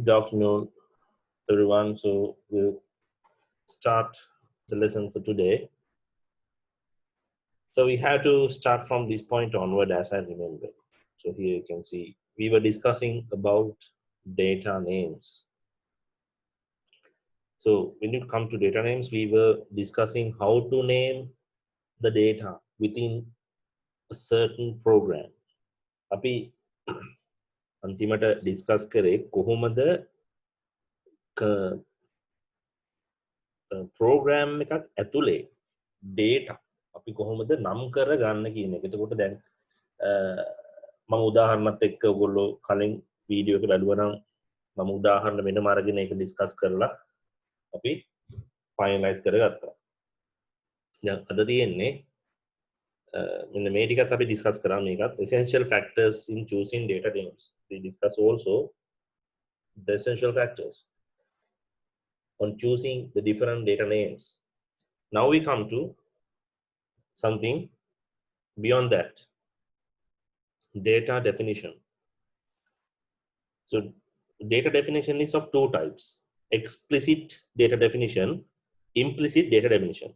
Good afternoon, everyone. So we'll start the lesson for today. So we have to start from this point onward, as I remember. So here you can see we were discussing about data names. So when it comes to data names, we were discussing how to name the data within a certain program. අපි අන්තිමට discuss කරේ කොහොමද program එකක් ඇතුලේ data අපි කොහොමද නම් කර ගන්න කියන එක. එතකොට දැන් මම උදාහරණත් එක්ක ඔයගොල්ලෝ කලින් වීඩියෝ එක බලුවා නම් මම උදාහරණ වෙනම අරගෙන ඒක ඩිස්කස් කරලා අපි ෆයිනලයිස් කරගත්තා. දැන් අද තියෙන්නේ මෙන්න මේ ටිකත් අපි ඩිස්කස් කරා මේකත් essential factors in choosing data names. We discuss also the essential factors on choosing the different data names. Now we come to something beyond that, data definition. So data definition is of two types: explicit data definition, implicit data definition.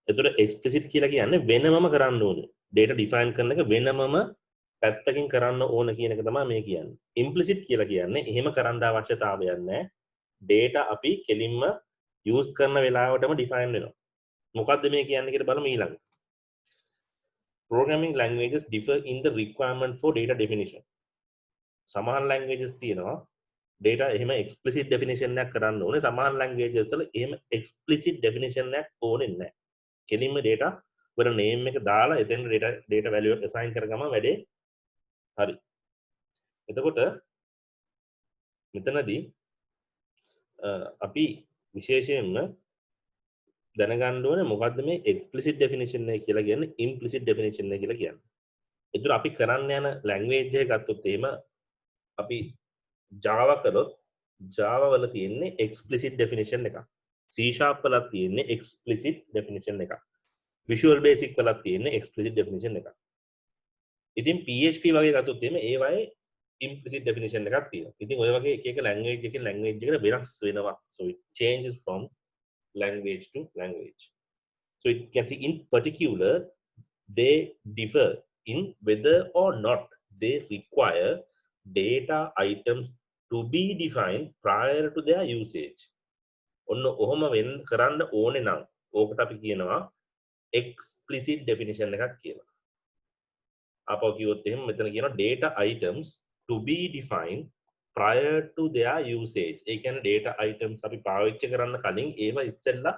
එතකොට explicit කියලා කියන්නේ වෙනමම කරන්න ඕනේ. data define කරන එක වෙනමම පැත්තකින් කරන්න ඕන කියන එක තමයි මේ කියන්නේ. implicit කියලා කියන්නේ එහෙම කරන්න අවශ්‍යතාවයක් නැහැ. data අපි කෙලින්ම use කරන වෙලාවටම define වෙනවා. මොකද්ද මේ කියන්නේ කියලා බලමු ඊළඟ. Programming languages differ in the requirement for data definition. සමහර languages තියෙනවා data එහෙම explicit definition එකක් කරන්න ඕනේ. සමහර languages වල එහෙම explicit definition එකක් ඕනේ නැහැ. කෙලින්ම data වල name එක දාලා එතෙන් data value එක assign කරගම වැඩේ හරි. එතකොට මෙතනදී අපි විශේෂයෙන්ම දැනගන්න ඕනේ මොකද්ද මේ explicit definition එක කියලා කියන්නේ implicit definition එක කියලා කියන්නේ. ඒතර අපි කරන්න යන language එක ගත්තොත් එහෙම අපි Java කරොත් Java වල තියෙන්නේ explicit definition එකක්. C# වල තියෙන්නේ explicit definition එකක්. Visual Basic වල තියෙන්නේ explicit definition එකක්. ඉතින් PHP වගේ ගත්තොත් එහෙම ඒවයේ implicit definition එකක් තියෙනවා. ඉතින් ඔය වගේ එක එක language එකකින් language එකට වෙනස් වෙනවා. So it changes from language to language. So it can see in particular they differ in whether or not they require data items to be defined prior to their usage. ඔන්න ඔහොම වෙන්න කරන්න ඕනේ නම් ඕකට අපි කියනවා explicit definition එකක් කියලා. අපෝ කිව්වොත් එහෙම මෙතන කියනවා data items to be defined prior to their usage. ඒ කියන්නේ data items අපි පාවිච්චි කරන්න කලින් ඒවා ඉස්සෙල්ලා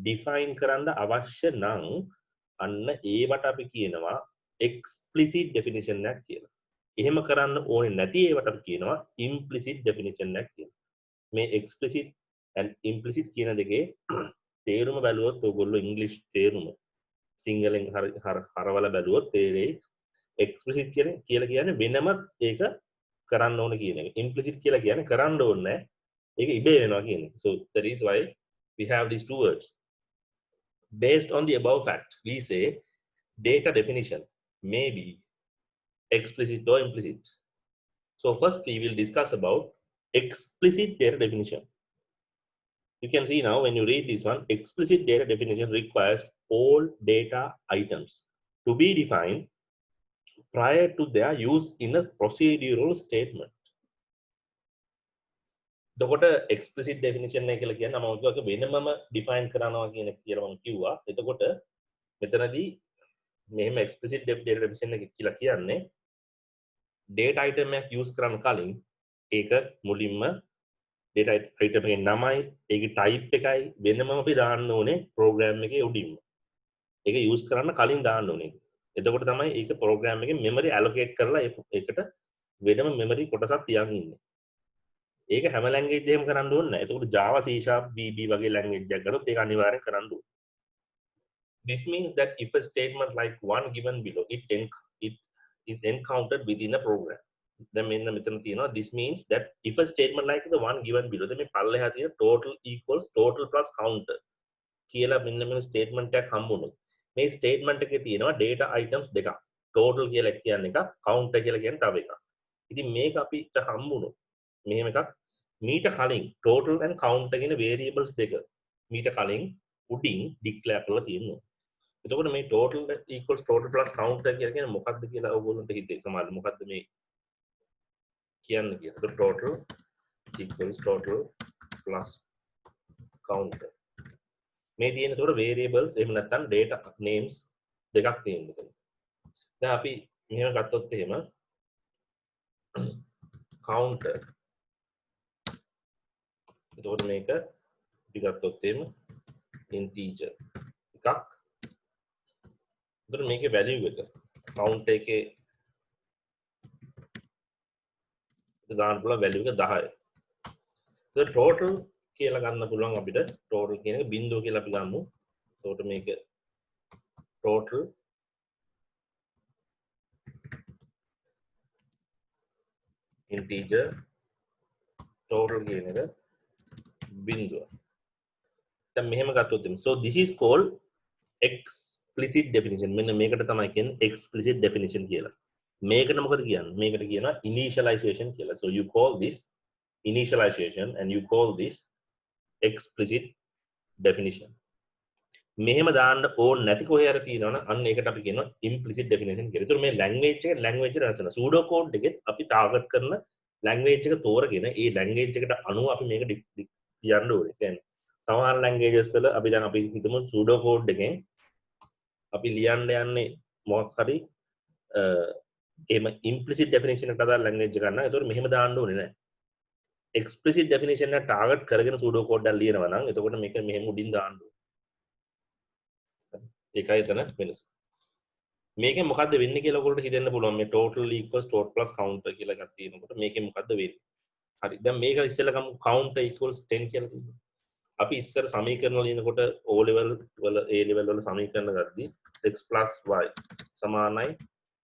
define කරන්න අවශ්‍ය නම් අන්න ඒවට අපි කියනවා explicit definition එකක් කියලා. එහෙම කරන්න ඕනේ නැති ඒවට අපි කියනවා implicit definition එකක් කියලා. මේ explicit and implicit කියන දෙකේ තේරුම බැලුවොත් ඔයගොල්ලෝ English තේරුම සිංහලෙන් හරවල බැලුවොත් තේරෙයි explicit කියලා කියන්නේ වෙනම ඒක කරන්න ඕන කියන එක. implicit කියලා කියන්නේ කරන්න ඕනේ නැහැ. ඒක ඉබේ වෙනවා කියන එක. So that is why we have these two words. Based on the above fact, we say data definition may be explicit or implicit. So first we will discuss about explicit data definition. You can see now when you read this one, explicit data definition requires all data items to be defined prior to their use in a procedural statement. එතකොට explicit definition එක කියලා කියන්නේ මම ඔයගොල්ලෝ වෙනමම define කරනවා කියන එක කියලා මම කිව්වා. එතකොට මෙතනදී මෙහෙම explicit data definition එක කියලා කියන්නේ data item එකක් use කරන්න කලින් ඒක මුලින්ම data item එකේ නමයි ඒකේ type එකයි වෙනමම අපි දාන්න ඕනේ program එකේ උඩින්ම. ඒක use කරන්න කලින් දාන්න ඕනේ. එතකොට තමයි ඒක program එකේ memory allocate කරලා ඒකට වෙනම memory කොටසක් තියන් ඉන්නේ. ඒක හැම language එකෙම කරන්න ඕනේ නැහැ. එතකොට Java, C# VB වගේ language එකක් ගත්තොත් ඒක අනිවාර්යෙන් කරන්න ඕනේ. This means that if a statement like one given below it is encountered within a program. Then මෙතන තියෙනවා this means that if a statement like the one given below then මේ පල්ලෙහා තියෙන total equals total plus counter කියලා මෙන්න මේ statement එකක් හම්බුනොත් මේ statement එකේ තියෙනවා data items දෙකක්. total කියලා කියන්නේ එකක්, counter කියලා කියන්නේ තව එකක්. ඉතින් මේක අපිට හම්බුනොත් මෙහෙම එකක් මීට කලින් total and count කියන variables දෙක මීට කලින් උඩින් declare කරලා තියෙනවා. එතකොට මේ total equals total plus counter කියලා කියන්නේ මොකක්ද කියලා ඔයගොල්ලන්ට හිතේ සමහරවිට මොකක්ද මේ කියන්නේ කියලා. එතකොට total equals total plus counter. මේ තියෙන එතකොට variables එහෙම නැත්නම් data names දෙකක් තියෙනවා. දැන් අපි මෙහෙම ගත්තොත් එහෙම counter. එතකොට මේක අපි ගත්තොත් එහෙම integer එකක්. එතකොට මේකේ value එක count එකේ දාන්න පුළුවන් value එක 10යි. එතකොට total කියලා ගන්න පුළුවන් අපිට total කියන එක බිංදුව කියලා අපි ගමු. එතකොට මේක total integer total කියන එක බිංදුව. දැන් මෙහෙම ගත්තොත් so this is called explicit definition. මෙන්න මේකට තමයි කියන්නේ explicit definition කියලා. මේකට මොකද කියන්නේ? මේකට කියනවා initialization කියලා. So you call this initialization and you call this explicit definition. මෙහෙම දාන්න ඕන නැති කොහේ හරි තියෙනවනම් අන්න ඒකට අපි කියනවා implicit definition කියලා. ඒතර මේ language එක language එක රැඳෙන pseudo code එකෙත් අපි target කරන language එක තෝරගෙන ඒ language එකට අනුව අපි මේක කියන්න ඕනේ. කියන්නේ සමහර languages වල අපි දැන් අපි හිතමු pseudo code එකෙන් අපි ලියන්න යන්නේ මොකක් හරි එහෙම implicit definition එකට අදාළ language එක ගන්න. ඒතකොට මෙහෙම දාන්න ඕනේ නැහැ. explicit definition එක target කරගෙන pseudo code එකක් ලියනවා නම් එතකොට මේක මෙහෙම උඩින් දාන්න ඕනේ. ඒකයි එතන වෙනස. මේකෙන් මොකද්ද වෙන්නේ කියලා ඔයගොල්ලෝ හිතෙන්න පුළුවන්. මේ total equals total plus counter කියලා එකක් තියෙනකොට මේකෙන් මොකද්ද වෙන්නේ? හරි. දැන් මේක ඉස්සෙල්ලා ගමු counter equals 10 කියලා තියෙනවා. අපි ඉස්සර සමීකරණ ලියනකොට O level වල A level වල සමීකරණ ගද්දී x plus y සමානයි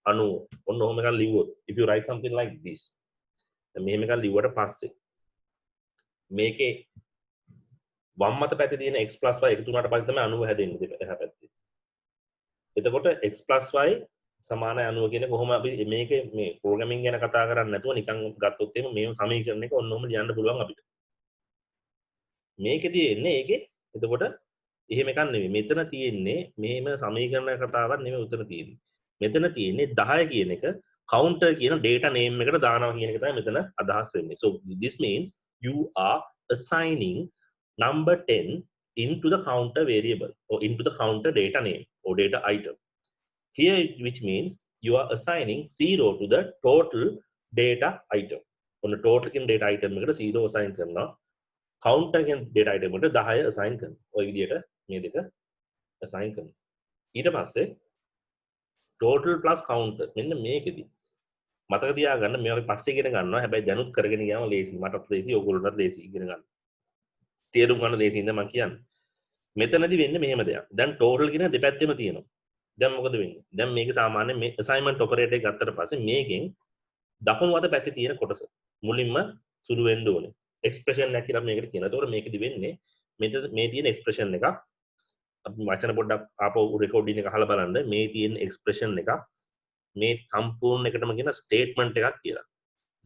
90. ඔන්න ඔහොම එකක් ලිව්වොත් if you write something like this. දැන් මෙහෙම එකක් ලිව්වට පස්සේ මේකේ වම් අත පැත්තේ තියෙන x plus y එකතු වුණාට පස්සේ තමයි 90 හැදෙන්නේ එහා පැත්තේ. එතකොට x plus y සමානයි 90 කියන කොහොම අපි මේකේ මේ ප්‍රෝග්‍රෑමින් ගැන කතා කරන්නේ නැතුව නිකන් ගත්තොත් එහෙම මේ සමීකරණ එක ඔන්නෝම ලියන්න පුළුවන් අපිට. මේකෙදී එන්නේ ඒකේ එතකොට එහෙම එකක් නෙමෙයි. මෙතන තියෙන්නේ මෙහෙම සමීකරණ කතාවක් නෙමෙයි උතන තියෙන්නේ. මෙතන තියෙන්නේ 10 කියන එක counter කියන data name එකට දානවා කියන එක තමයි මෙතන අදහස් වෙන්නේ. So this means you are assigning number 10 into the counter variable or into the counter data name or data item. Here which means you are assigning 0 to the total data item. On the total කියන data item එකට 0 assign කරනවා. counter කියන data item එකට 10 assign කරනවා. ඔය විදිහට මේ දෙක assign කරනවා. ඊට පස්සේ total plus counter මෙන්න මේකෙදි මතක තියාගන්න මේ අපි පස්සේ ඉගෙන ගන්නවා. හැබැයි දැනුත් කරගෙන ගියාම ලේසි. මටත් ලේසි ඔයගොල්ලන්ටත් ලේසි ඉගෙන ගන්න. තේරුම් ගන්න ලේසි ඉඳන් මම කියන්නේ. මෙතනදි වෙන්නේ මෙහෙම දෙයක්. දැන් total කියන දෙපැත්තෙම තියෙනවා. දැන් මොකද වෙන්නේ? දැන් මේක සාමාන්‍යයෙන් මේ assignment operator එක ගත්තට පස්සේ මේකෙන් දකුණු අත පැත්තේ තියෙන කොටස මුලින්ම සුළු වෙන්න ඕනේ. expression එක කියලා මේකට කියනවා. ඒතකොට මේකෙදි වෙන්නේ මේ තියෙන expression එක අපි වචන පොඩ්ඩක් ආපහු recording එක අහලා බලන්න. මේ තියෙන expression එක මේ සම්පූර්ණ එකටම කියන statement එකක් කියලා.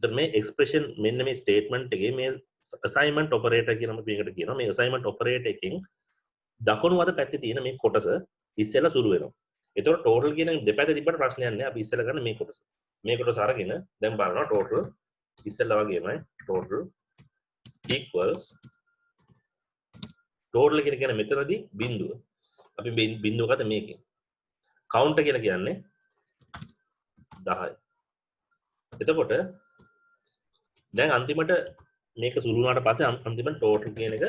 ඒතර මේ expression මෙන්න මේ statement එකේ මේ assignment operator කියන මේකට කියනවා. මේ assignment operator එකෙන් දකුණු අත පැත්තේ තියෙන මේ කොටස ඉස්සෙල්ලා සුළු වෙනවා. ඒතකොට total කියන දෙපැත්ත තිබ්බට ප්‍රශ්නයක් නැහැ. අපි ඉස්සෙල්ලා ගන්න මේ කොටස. මේ කොටස අරගෙන දැන් බලනවා total ඉස්සෙල්ලා වගේමයි total equals total කියන මෙතනදී බිංදුව. අපි බිංදුව ගත්ත මේකෙන්. counter කියලා කියන්නේ 10යි. එතකොට දැන් අන්තිමට මේක සුළු වුණාට පස්සේ අන්තිමට total කියන එක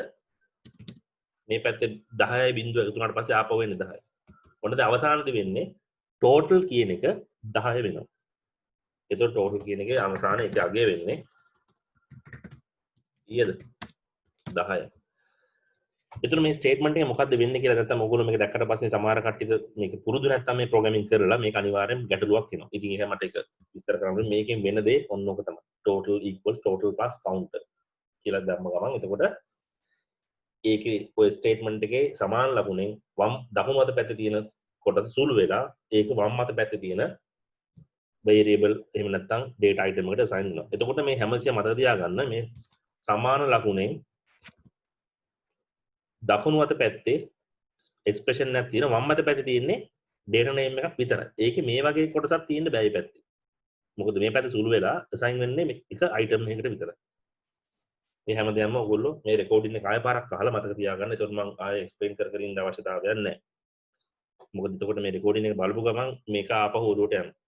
මේ පැත්තේ 10යි බිංදුව එකතු වුණාට පස්සේ ආපහු වෙන්නේ 10යි. ඔන්න දැන් අවසානයේදී වෙන්නේ total කියන එක 10 වෙනවා. එතකොට total කියන එකේ අවසානයේ ඒක අගය වෙන්නේ ඊයද 10යි. එතකොට මේ ස්ටේට්මන්ට් එක මොකද්ද වෙන්නේ කියලා නැත්තම් ඔයගොල්ලෝ මේක දැක්කට පස්සේ සමහර කට්ටියට මේක පුරුදු නැත්තම් මේ ප්‍රෝග්‍රෑමින් කරලා මේක අනිවාර්යෙන් ගැටලුවක් වෙනවා. ඉතින් ඒක මට ඒක විස්තර කරන්න මේකෙන් වෙන දේ ඔන්න ඔක තමයි. total equals total plus counter කියලා දැම්ම ගමන් එතකොට ඒකේ ඔය ස්ටේට්මන්ට් එකේ සමාන ලකුණෙන් වම් දකුණු අත පැත්තේ තියෙන කොටස සුළු වෙලා ඒක වම් අත පැත්තේ තියෙන variable එහෙම නැත්නම් data item එකට assign කරනවා. එතකොට මේ හැමතිස්සෙම මතක තියාගන්න මේ සමාන ලකුණෙන් දකුණු අත පැත්තේ expression එකක් තියෙනවා වම් අත පැත්තේ තියෙන්නේ data name එකක් විතරයි. ඒකේ මේ වගේ කොටසක් තියෙන්න බෑ මේ පැත්තේ. මොකද මේ පැත්තේ සුළු වෙලා assign වෙන්නේ එක item එකකට විතරයි. මේ හැමදේම ඔයගොල්ලෝ මේ recording එක ආයෙ පාරක් අහලා මතක තියාගන්න. ඒතකොට මම ආයෙ explain කර ඉන්න අවශ්‍යතාවයක් නැහැ. මොකද එතකොට මේ recording එක බලපු ගමන් මේක ආපහු ඔළුවට යනවා.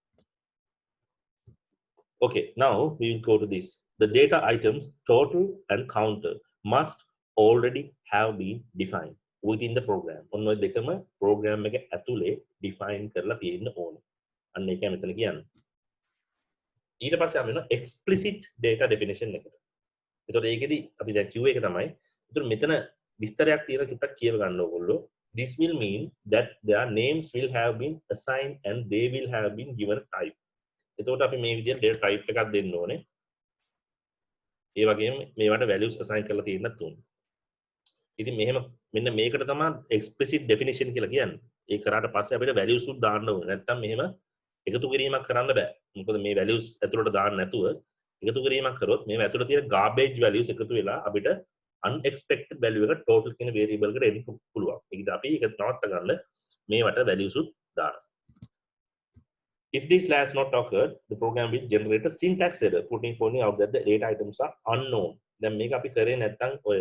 Okay, now we will go to this. The data items total and counter must already have been defined within the program. ඔන්න ඔය දෙකම program එක ඇතුලේ define කරලා තියෙන්න ඕනේ. අන්න ඒකයි මෙතන කියන්නේ. ඊට පස්සේ අපි යනවා explicit data definition එකට. ඒතකොට ඒකෙදි අපි දැන් QA එක තමයි. ඒතකොට මෙතන විස්තරයක් තියෙන චුට්ටක් කියව ගන්න ඕගොල්ලෝ. This will mean that their names will have been assigned and they will have been given type. එතකොට අපි මේ විදිහට data type එකක් දෙන්න ඕනේ. ඒ වගේම මේවට values assign කරලා තියෙන්නත් ඕනේ. ඉතින් මෙහෙම මෙන්න මේකට තමයි explicit definition කියලා කියන්නේ. ඒ කරාට පස්සේ අපිට values උත් දාන්න ඕනේ. නැත්නම් මෙහෙම එකතු කිරීමක් කරන්න බෑ. මොකද මේ values ඇතුළට දාන්න නැතුව එකතු කිරීමක් කරොත් මේ ඇතුළේ තියෙන garbage values එකතු වෙලා අපිට unexpected value එක total කියන variable එකට එන්න පුළුවන්. ඒකද අපි ඒක නවත්ත ගන්න මේවට values උත් දානවා. If this has not occurred, the program will generate a syntax error pointing out that the data items are unknown. දැන් මේක අපි කරේ නැත්නම් ඔය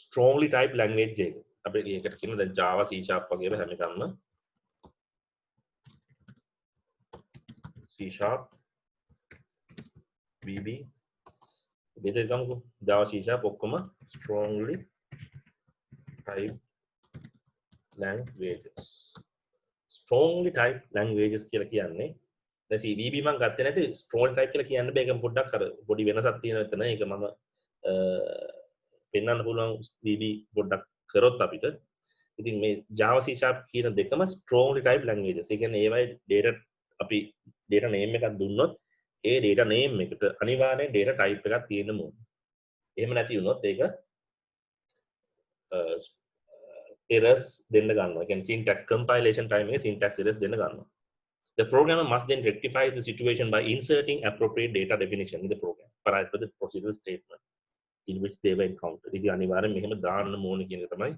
strongly typed language එක. අපි ඒකට කියනවා දැන් Java C# වගේම හැම එකක්ම C# VB බෙදේ ගමුකෝ. Java C# ඔක්කොම strongly typed languages. strongly typed languages කියලා කියන්නේ දැන් CVB මම ගත්තේ නැති strongly type කියලා කියන්න බෑ. ඒක පොඩ්ඩක් අර පොඩි වෙනසක් තියෙනවා එතන. ඒක මම පෙන්වන්න පුළුවන් VB පොඩ්ඩක් කරොත් අපිට. ඉතින් මේ Java C# කියන දෙකම strongly typed languages. ඒ කියන්නේ ඒවයි data අපි data name එකක් දුන්නොත් ඒ data name එකට අනිවාර්යෙන් data type එකක් තියෙන්න ඕනේ. එහෙම නැති වුණොත් ඒක errors දෙන්න ගන්නවා. කියන්නේ syntax compilation time එකේ syntax errors දෙන්න ගන්නවා. The programmer must then rectify the situation by inserting appropriate data definition in the program per the procedural statement in which they were encountered. ඉතින් අනිවාර්යෙන් මෙහෙම දාන්න ඕනේ කියන එක තමයි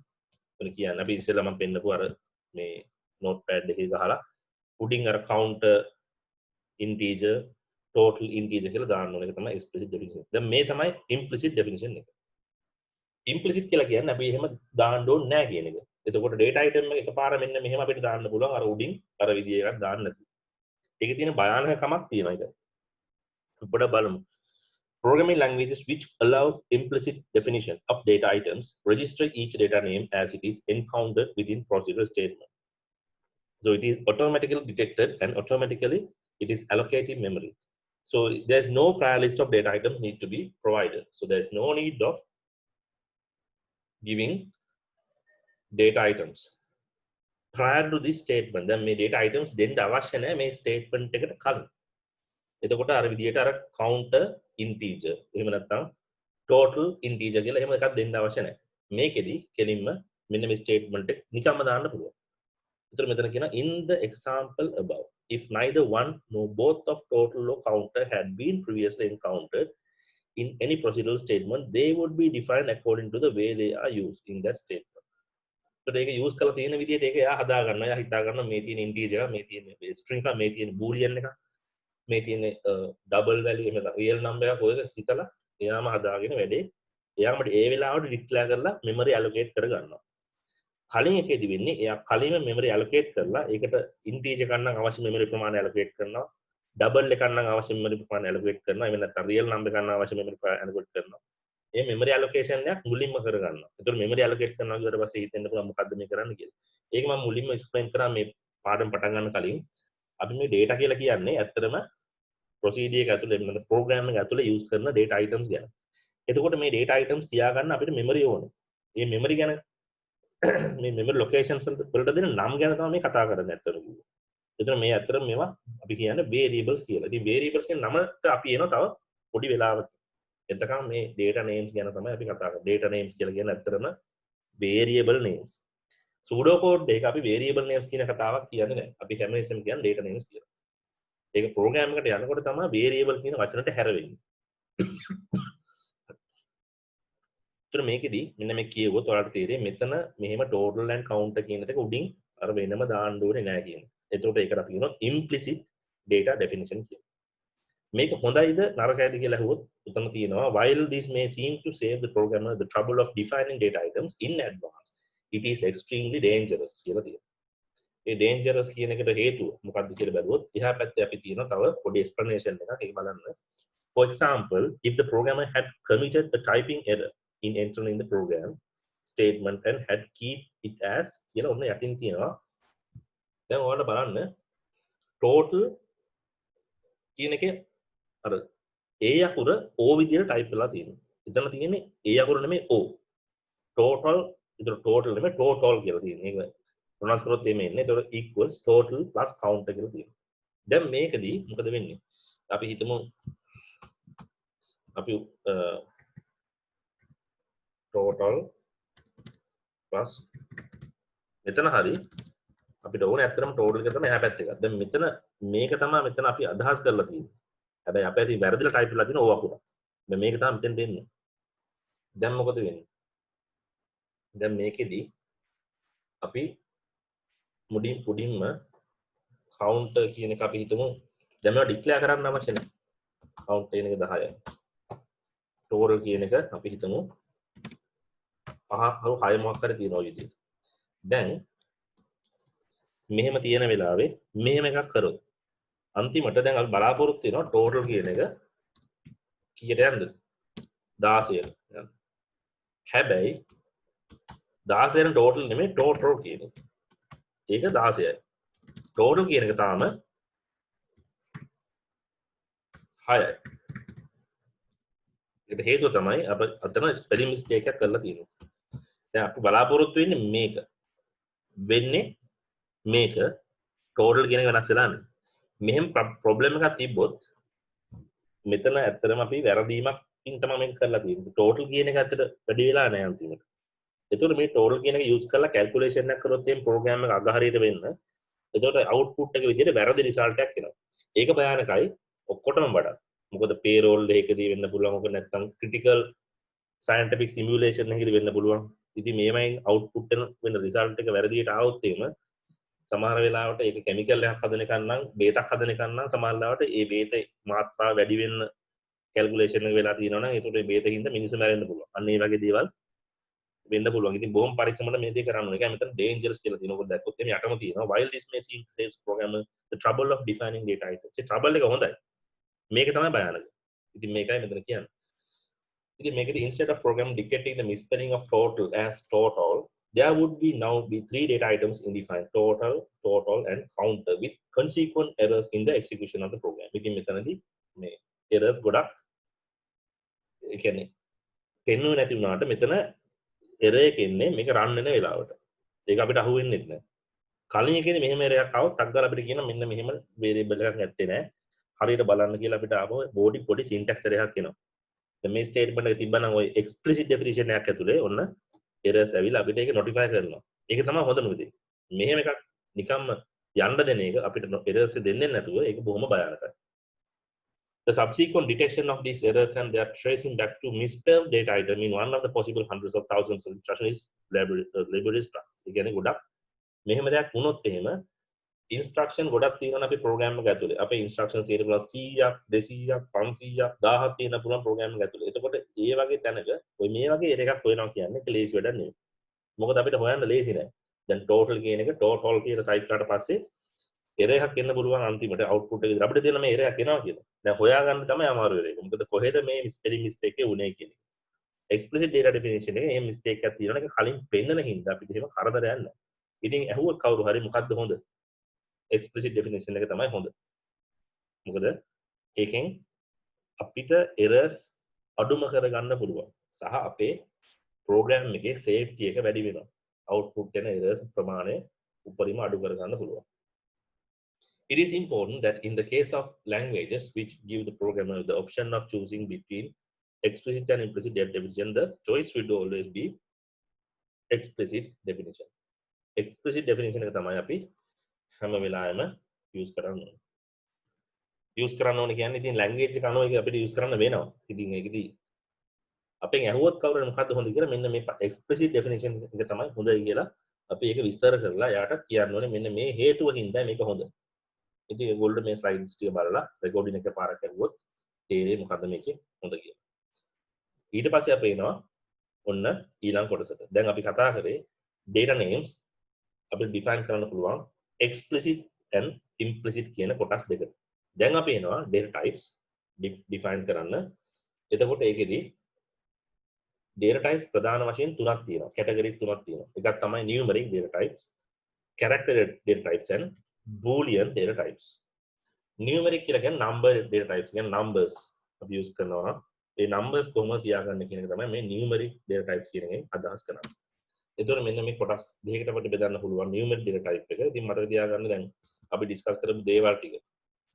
මම කියන්නේ. අපි ඉස්සෙල්ලා මම පෙන්නපු අර මේ notepad එකේ ගහලා උඩින් අර counter integer total integer කියලා දාන්න ඕනේ. ඒක තමයි explicit definition. දැන් මේ තමයි implicit definition එක. implicit කියලා කියන්නේ අපි එහෙම දාන්න ඕනේ නැහැ කියන එක. එතකොට data item එක එකපාර මෙන්න මෙහෙම අපිට දාන්න පුළුවන් අර උඩින් අර විදිය එකක් දාන්න නැතුව. ඒකේ තියෙන භයානකමක් තියෙනවා ඒක. අපිට බලමු. Programming languages which allow implicit definition of data items register each data name as it is encountered within procedural statement. So it is automatically detected and automatically it is allocated memory. So there's no prior list of data items need to be provided. So there's no need of giving data items prior to this statement. Then මේ data items දෙන්න අවශ්‍ය නැහැ මේ statement එකට කලින්. එතකොට අර විදියට අර counter integer එහෙම නැත්නම් total integer කියලා එහෙම එකක් දෙන්න අවශ්‍ය නැහැ. මේකෙදි කෙලින්ම මෙන්න මේ statement එක නිකම්ම දාන්න පුළුවන්. ඒතර මෙතන කියන in the example above if neither one nor both of total or counter had been previously encountered in any procedural statement, they would be defined according to the way they are used in that statement. So ඒක use කරලා තියෙන විදිහට ඒක එයා හදා ගන්නවා. එයා හිතා ගන්නවා මේ තියෙන integer එක, මේ තියෙන string එක, මේ තියෙන boolean එක, මේ තියෙන double value එහෙම real number එකක් ඔය හිතලා එයාම හදාගෙන වැඩේ එයාම ඒ වෙලාවට declare කරලා memory allocate කර ගන්නවා. කලින් එකේදී වෙන්නේ එයා කලින්ම memory allocate කරලා ඒකට integer එකක් නම් අවශ්‍ය memory ප්‍රමාණය allocate කරනවා. double එකක් නම් අවශ්‍ය memory ප්‍රමාණය allocate කරනවා. එහෙම නැත්නම් real number එකක් නම් අවශ්‍ය memory ප්‍රමාණය allocate කරනවා. මේ memory allocation එකක් මුලින්ම කර ගන්නවා. ඒතකොට memory allocate කරනවා ඊට පස්සේ හිතෙන්න පුළුවන් මොකද්ද මේ කරන්න කියලා. ඒක මම මුලින්ම explain කරා මේ පාඩම පටන් ගන්න කලින්. අපි මේ data කියලා කියන්නේ ඇත්තටම procedure එක ඇතුලේ එන්න program එක ඇතුලේ use කරන data items ගැන. එතකොට මේ data items තියාගන්න අපිට memory ඕනේ. මේ memory ගැන මේ memory locations වලට දෙන නම් ගැන තමයි මේ කතා කරන්නේ ඇත්තටම. එතන මේ ඇත්තටම මේවා අපි කියන්නේ variables කියලා. ඉතින් variables කියන නමට අපි එනවා තව පොඩි වෙලාවක. එතකම මේ data names ගැන තමයි අපි කතා කරන්නේ. data names කියලා කියන්නේ ඇත්තටම variable names. pseudo code එක අපි variable names කියන කතාවක් කියන්නේ නැහැ. අපි හැම වෙලෙම කියන්නේ data names කියලා. ඒක ප්‍රෝග්‍රෑම් එකට යනකොට තමයි variable කියන වචනට හැරෙන්නේ. ඒතර මේකෙදි මෙන්න මේ කියවුවොත් ඔයාලට තේරෙයි මෙතන මෙහෙම total and counter කියන එක උඩින් අර වෙනම දාන්න ඕනේ නැහැ කියන. එතකොට ඒකට අපි කියනවා implicit data definition කියලා. මේක හොඳයිද නරකයිද කියලා අහුවොත් උතන තියෙනවා while this may seem to save the programmer the trouble of defining data items in advance it is extremely dangerous කියලා තියෙනවා. ඒ dangerous කියන එකට හේතුව මොකක්ද කියලා බැලුවොත් එහා පැත්තේ අපි තියෙනවා තව පොඩි explanation එකක්. ඒක බලන්න. For example, if the programmer had committed a typing error in entering the program statement and had keep it as කියලා ඔන්න යටින් තියෙනවා. දැන් ඔයාලට බලන්න total කියන එකේ අර ඒ අකුර O විදියට ටයිප් වෙලා තියෙනවා. එතන තියෙන්නේ ඒ අකුර නෙමෙයි O. total ඒතර total නෙමෙයි total කියලා තියෙන්නේ. ඒක ප්‍රොනවුන්ස් කරොත් එමේ ඉන්නේ. ඒතර equals total plus counter කියලා තියෙනවා. දැන් මේකදී මොකද වෙන්නේ? අපි හිතමු අපි total plus මෙතන හරි අපිට ඕනේ ඇත්තටම total එක තමයි එහා පැත්තේ එකක්. දැන් මෙතන මේක තමයි මෙතන අපි අදහස් කරලා තියෙන්නේ. හැබැයි අපේ අතින් වැරදිලා ටයිප් කරලා තියෙන O අකුර. දැන් මේක තමයි මෙතෙන් දෙන්නේ. දැන් මොකද වෙන්නේ? දැන් මේකෙදි අපි මුඩින්ම counter කියන එක අපි හිතමු දැන් මේවා ඩික්ලෙයාර් කරන්න අවශ්‍ය නැහැ. count කියන එක 10යි. total කියන එක අපි හිතමු 5 හරි 6 මොකක් හරි තියෙනවා විදිහට. දැන් මෙහෙම තියෙන වෙලාවේ මෙහෙම එකක් කරොත් අන්තිමට දැන් අපි බලාපොරොත්තු වෙනවා total කියන එක කීයට යන්නද? 16ට යන්න. හැබැයි 16 total නෙමෙයි total කියන එක. ඒක 16යි. total කියන එක තාම 6යි. ඒකට හේතුව තමයි අප අතන ස්පෙලිං මිස්ටේක් එකක් කරලා තියෙනවා. දැන් අපි බලාපොරොත්තු වෙන්නේ මේක. වෙන්නේ මේක total කියන එක වෙනස් වෙලා නැහැ. මෙහෙම ප්‍රොබ්ලම් එකක් තිබ්බොත් මෙතන ඇත්තටම අපි වැරදීමක්කින් තමයි මේක කරලා තියෙන්නේ. total කියන එක ඇත්තට වැඩි වෙලා නැහැ අන්තිමට. එතකොට මේ total කියන එක යූස් කරලා කැල්කියුලේෂන් එකක් කරොත් එම් ප්‍රෝග්‍රෑම් එක අගහරියට වෙන්න. එතකොට output එක විදිහට වැරදි result එකක් එනවා. ඒක භයානකයි ඔක්කොටම වඩා. මොකද payroll එකකදී වෙන්න පුළුවන්. මොකද නැත්තම් critical scientific simulation එකකදී වෙන්න පුළුවන්. ඉතින් මේවයින් output වෙන result එක වැරදියට ආවොත් එහෙම සමහර වෙලාවට ඒක chemical එකක් හදන එක නම් බේතක් හදන එක නම් සමහර වෙලාවට ඒ බේත මාත්‍රා වැඩි වෙන්න calculation එක වෙලා තියෙනවා නම් ඒකට ඒ බේතකින්ද මිනිස්සු මැරෙන්න පුළුවන්. අන්න ඒ වගේ දේවල් වෙන්න පුළුවන්. ඉතින් බොහොම පරිස්සමට මේ දේ කරන්න ඕනේ. ඒකයි මෙතන dangerous කියලා තියෙනවා. ඔබ දැක්කොත් එමේ යටම තියෙනවා while this may seem saves programmer the trouble of defining data items. A trouble එක හොඳයි. මේක තමයි භයානක. ඉතින් මේකයි මෙතන කියන්නේ. ඉතින් මේකදී instead of program dictating the misspelling of total as total there would be now be 3 data items in defined total and counter with consequent errors in the execution of the program. ඉතින් මෙතනදී මේ errors ගොඩක් ඒ කියන්නේ පෙන්වන්නේ නැති වුණාට මෙතන error එක එන්නේ මේක run වෙන වෙලාවට. ඒක අපිට අහු වෙන්නේ නැහැ. කලින් එකේදී මෙහෙම error එකක් ආවොත් ටක් ගාලා අපිට කියන මෙන්න මෙහෙම variable එකක් නැත්තේ නෑ. හරියට බලන්න කියලා අපිට ආවෝ පොඩි syntax error එකක් එනවා. දැන් මේ statement එක තිබ්බනම් ඔය explicit definition එකක් ඇතුලේ ඔන්න errors ඇවිල්ලා අපිට ඒක notify කරනවා. ඒක තමයි හොඳම දේ. මෙහෙම එකක් නිකම්ම යන්න දෙන එක අපිට errors දෙන්නේ නැතුව ඒක බොහොම භයානකයි. The subsequent detection of these errors and their tracing back to misspelled data item in one of the possible hundreds of thousands of instructions is laborious task. ඒ කියන්නේ ගොඩක් මෙහෙම දෙයක් වුණොත් එහෙම instruction ගොඩක් තියෙනවා අපේ program එක ඇතුලේ. අපේ instructions තියෙන පුළුවන් 100ක් 200ක් 500ක් 1000ක් තියෙන පුළුවන් program එක ඇතුලේ. එතකොට ඒ වගේ තැනක ඔය මේ වගේ error එකක් හොයනවා කියන්නේ ඒක ලේසි වැඩක් නෙවෙයි. මොකද අපිට හොයන්න ලේසි නෑ. දැන් total කියන එක total කියලා type කරාට පස්සේ error එකක් එන්න පුළුවන් අන්තිමට output එකේ අපිට තියෙන මේ error එකක් එනවා කියලා. දැන් හොයාගන්න තමයි අමාරු වෙන්නේ. මොකද කොහෙද මේ spelling mistake එක උනේ කියන එක. explicit data definition එකේ මේ mistake එකක් තියෙනවා. ඒක කලින් පෙන්නන හින්දා අපිට එහෙම කරදරයක් නැහැ. ඉතින් ඇහුවොත් කවුරු හරි මොකද්ද හොඳ? explicit definition එක තමයි හොඳ. මොකද ඒකෙන් අපිට errors අඩුම කරගන්න පුළුවන්. සහ අපේ program එකේ safety එක වැඩි වෙනවා. output වෙන errors ප්‍රමාණය උපරිම අඩු කරගන්න පුළුවන්. It is important that in the case of languages which give the programmer the option of choosing between explicit and implicit data definition, the choice should always be explicit definition. Explicit definition එක තමයි අපි හැම වෙලාවෙම use කරන්නේ. Use කරන්න ඕනේ කියන්නේ ඉතින් ලැන්ග්වේජ් එක අනුව ඒක අපිට යූස් කරන්න වෙනවා. ඉතින් ඒකදී අපෙන් ඇහුවොත් කවුරුහරි මොකද්ද හොඳ කියලා මෙන්න මේ එක්ස්ප්ලිසිට් ඩෙෆිනිෂන් එක තමයි හොඳයි කියලා අපි ඒක විස්තර කරලා යාට කියන්න ඕනේ මෙන්න මේ හේතුව හින්දා මේක හොඳ. ඉතින් ඒගොල්ලෝ මේ ස්ලයිඩ්ස් ටික බලලා රෙකෝඩින් එක පාරක් කරුවොත් තේරෙයි මොකද්ද මේකේ හොඳ කියලා. ඊට පස්සේ අපි එනවා ඔන්න ඊළඟ කොටසට. දැන් අපි කතා කරේ data names අපිට define කරන්න පුළුවන් explicit and implicit කියන කොටස් දෙකට. දැන් අපි එනවා data types define කරන්න. එතකොට ඒකෙදි data types ප්‍රධාන වශයෙන් තුනක් තියෙනවා. categories තුනක් තියෙනවා. එකක් තමයි numeric data types, character data types and boolean data types. numeric කියලා කියන්නේ number data types කියන්නේ numbers අපි use කරනවා. ඒ numbers කොහොමද තියාගන්නේ කියන එක තමයි මේ numeric data types කියන එකෙන් අදහස් කරන්නේ. එතකොට මෙන්න මේ කොටස් දෙකකට අපිට බෙදන්න පුළුවන් numeric data type එක. ඉතින් මතක තියාගන්න දැන් අපි ඩිස්කස් කරපු දේවල් ටික.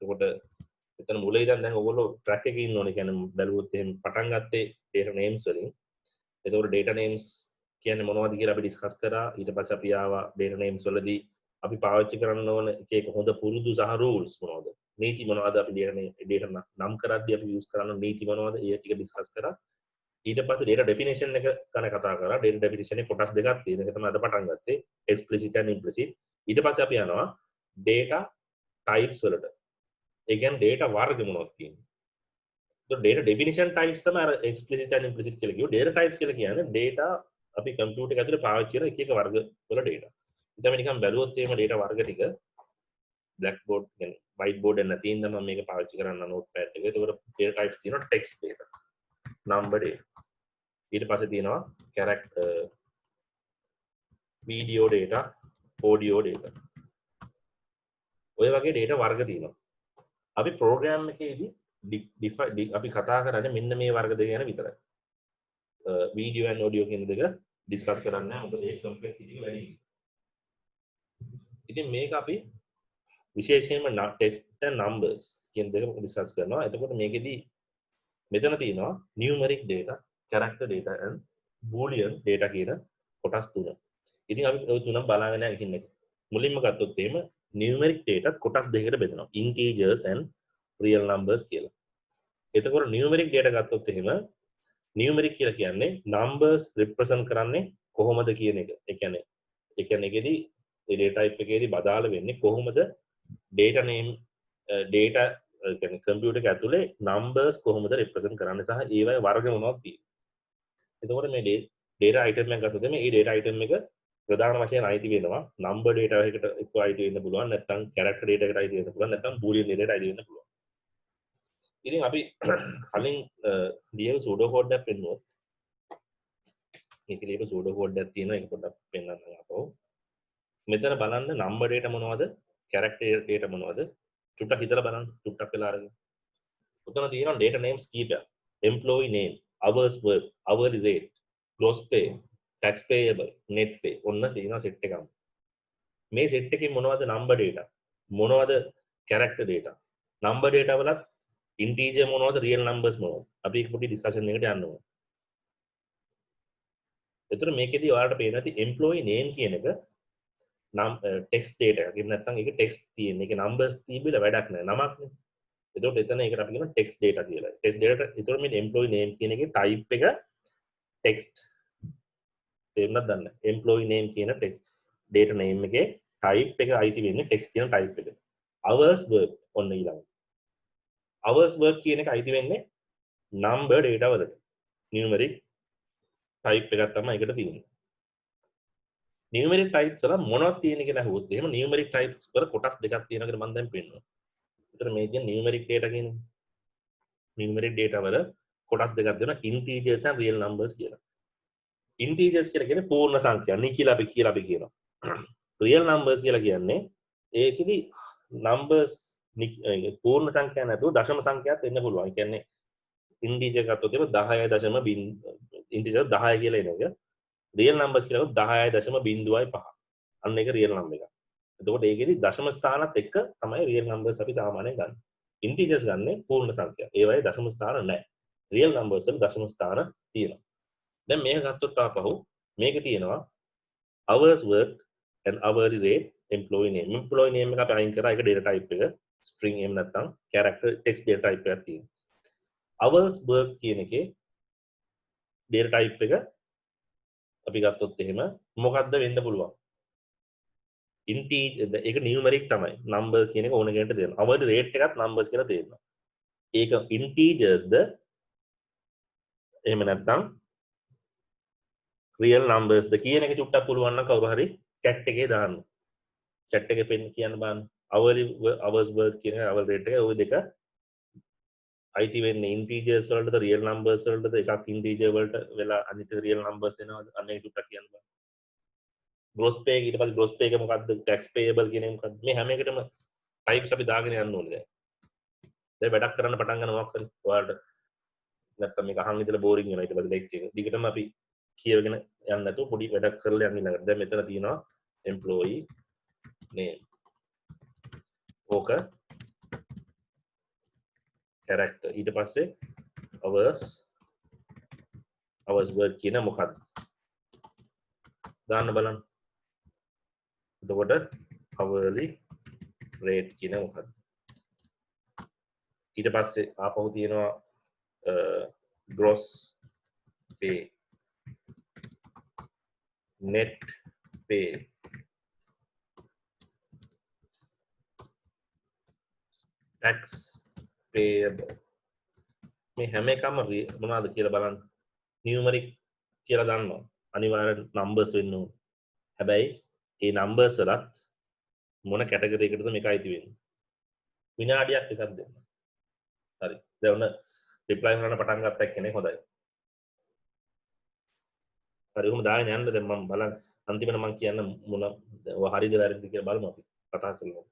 එතකොට එතන මුල ඉඳන් දැන් ඔයගොල්ලෝ track එකේ ඉන්න ඕනේ. කියන්නේ බැලුවොත් එහෙනම් පටන් ගත්තේ data names වලින්. එතකොට data names කියන්නේ මොනවද කියලා අපි ඩිස්කස් කරා. ඊට පස්සේ අපි ආවා data names වලදී අපි පාවිච්චි කරන්න ඕන එක එක හොඳ පුරුදු සහ rules මොනවද? නීති මොනවද අපි data නම් කරද්දී අපි use කරන නීති මොනවද? ඒ ටික ඩිස්කස් කරා. ඊට පස්සේ data definition එක ගැන කතා කරා. data definition එකේ කොටස් දෙකක් තියෙන. ඒක තමයි අද පටන් ගත්තේ. explicit and implicit. ඊට පස්සේ අපි යනවා data types වලට. ඒ කියන්නේ data වර්ග මොනවද කියන්නේ. So data definition types තමයි අර explicit and implicit කියලා කිව්ව. data types කියලා කියන්නේ data අපි computer එක ඇතුලේ පාවිච්චි කරන එක එක වර්ග වල data. ඉතින් අපි නිකන් බැලුවොත් එහෙම data වර්ග ටික blackboard කියන්නේ whiteboard එක නැතිනම් මම මේක පාවිච්චි කරන්න notepad එක. ඒකට data types තියෙනවා text data, number data. ඊට පස්සේ තියෙනවා character, video data, audio data. ඔය වගේ data වර්ග තියෙනවා. අපි program එකේදී අපි කතා කරන්නේ මෙන්න මේ වර්ග දෙක ගැන විතරයි. වීඩියෝ and audio කියන දෙක ඩිස්කස් කරන්නේ නැහැ. මොකද ඒක complexity එක වැඩි. ඉතින් මේක අපි විශේෂයෙන්ම text and numbers කියන දෙක ඩිස්කස් කරනවා. එතකොට මේකෙදි මෙතන තියෙනවා numeric data, character data and boolean data කියන කොටස් තුන. ඉතින් අපි ওই තුනම බලාගෙන යන්න ඉන්නේ. මුලින්ම ගත්තොත් එහෙම numeric data කොටස් දෙකකට බෙදෙනවා. integers and real numbers කියලා. එතකොට numeric data ගත්තොත් එහෙම numeric කියලා කියන්නේ numbers represent කරන්නේ කොහොමද කියන එක. ඒ කියන්නේ ඒකෙදි ඒ data type එකේදී බදාල වෙන්නේ කොහොමද data name data කියන්නේ computer එක ඇතුලේ numbers කොහොමද represent කරන්නේ සහ ඒවයි වර්ග මොනවද තියෙන්නේ. එතකොට මේ data item එකක් ගත්තොත් මේ data item එක ප්‍රධාන වශයෙන් අයිති වෙනවා number data එකකට එක්ක අයිති වෙන්න පුළුවන්, නැත්නම් character data එකට අයිති වෙන්න පුළුවන්, නැත්නම් boolean data එකට අයිති වෙන්න පුළුවන්. ඉතින් අපි කලින් ලියපු pseudo code එකක් පෙන්නුවොත් මේක ලියපු pseudo code එකක් තියෙනවා. ඒක පොඩ්ඩක් පෙන්නන්න අපෝ. මෙතන බලන්න number data මොනවද, character data මොනවද, චුට්ටක් හිතලා බලන්න. චුට්ටක් වෙලා අරගෙන. උතන තියෙනවා data names කීපයක්. employee name, hours work, hourly rate, gross pay, tax payable, net pay. ඔන්න තියෙනවා set එකක්. මේ set එකේ මොනවද number data, මොනවද character data. number data වලත් integer මොනවද, real numbers මොනවද. අපි ඒක පොඩි discussion එකකට යන්න ඕනේ. එතකොට මේකෙදි ඔයාලට පේනවා ඉතින් employee name කියන එක text data එකක්. එහෙම නැත්නම් ඒක text තියෙන. ඒක numbers තිබිලා වැඩක් නැහැ. නමක්නේ. එතකොට එතන ඒකට අපි කියනවා text data කියලා. text data එතකොට මේ employee name කියන එකේ type එක text. තේරුණාද දන්නේ? employee name කියන text data name එකේ type එක අයිති වෙන්නේ text කියන type එක. hours work ඔන්න ඊළඟ. hours work කියන එක අයිති වෙන්නේ number data වලට. numeric type එකක් තමයි ඒකට තියෙන්නේ. numeric types වල මොනවද තියෙන්නේ කියලා අහුවොත් එහෙම numeric types වල කොටස් දෙකක් තියෙනවා කියලා මම දැන් පෙන්නනවා. ඒතර මේ කියන්නේ numeric data කියන්නේ numeric data වල කොටස් දෙකක් දෙනවා integers and real numbers කියලා. integers කියලා කියන්නේ පූර්ණ සංඛ්‍යා නිකිලා අපි කියනවා. real numbers කියලා කියන්නේ ඒකෙදි numbers පූර්ණ සංඛ්‍යා නැතුව දශම සංඛ්‍යාත් වෙන්න පුළුවන්. ඒ කියන්නේ integer ගත්තොත් ඒක 10.0 integer 10 කියලා එන එක. real numbers කියලා 10.05. අන්න ඒක real number එක. එතකොට ඒකෙදි දශම ස්ථානත් එක්ක තමයි real numbers අපි සාමාන්‍යයෙන් ගන්න. integers ගන්නේ පූර්ණ සංඛ්‍යා. ඒවයේ දශම ස්ථාන නැහැ. real numbers වල දශම ස්ථාන තියෙනවා. දැන් මේක ගත්තොත් ආපහු මේකේ තියෙනවා hours worked and hourly rate, employee name. employee name එක අපි අයින් කරා ඒක data type එක. string එහෙම නැත්නම් character text data type එකක් තියෙනවා. hours work කියන එකේ data type එක අපි ගත්තොත් එහෙම මොකක්ද වෙන්න පුළුවන්? integer ඒක numeric තමයි. number කියන එක ඕන කෙනෙක්ට දෙනවා. hourly rate එකත් numbers කියලා තේරෙනවා. ඒක integers ද එහෙම නැත්නම් real numbers ද කියන එක චුට්ටක් පුළුවන් නම් කවුරු හරි chat එකේ දාන්න. chat එකේ පෙන්න කියන්න බලන්න. hourly hours work කියන hour rate එක ওই දෙක අයිති වෙන්නේ integers වලටද real numbers වලටද එකක් integer වලට වෙලා අනිත් real numbers එනවාද අන්න ඒක චුට්ටක් කියන්න බලන්න. gross pay ඊට පස්සේ gross pay එක මොකක්ද tax payable කියන එක මොකක්ද මේ හැම එකටම types අපි දාගෙන යන්න ඕනේ දැන් වැඩක් කරන්න පටන් ගන්න මොකක් හරි ඔයාලට නැත්තම් මේක අහන් ඉඳලා බෝරින් වෙනවා ඊට පස්සේ ලෙක්චර් එක දිගටම අපි කියවගෙන යන්න නැතුව පොඩි වැඩක් කරලා යන්න ඊළඟට දැන් මෙතන තියෙනවා employee name ඕක character ඊට පස්සේ hours work කියන මොකක්ද දාන්න බලන්න එතකොට hourly rate කියන මොකක්ද ඊට පස්සේ ආපහු තියෙනවා gross pay net pay tax payable මේ හැම එකම මොනවද කියලා බලන්න numeric කියලා දන්නවා අනිවාර්යෙන් numbers වෙන්න ඕනේ හැබැයි මේ numbers වලත් මොන කැටගරි එකකටද මේක අයිති වෙන්නේ විනාඩියක් එකක් දෙන්න හරි දැන් ඔන්න රිප්ලයි කරන්න පටන් ගත්ත එක්කෙනෙක් හොඳයි හරි උඹ දාගෙන යන්න දැන් මම බලන්න අන්තිමට මම කියන්න මොන ඔය හරිද වැරදිද කියලා බලමු අපි කතා කරමු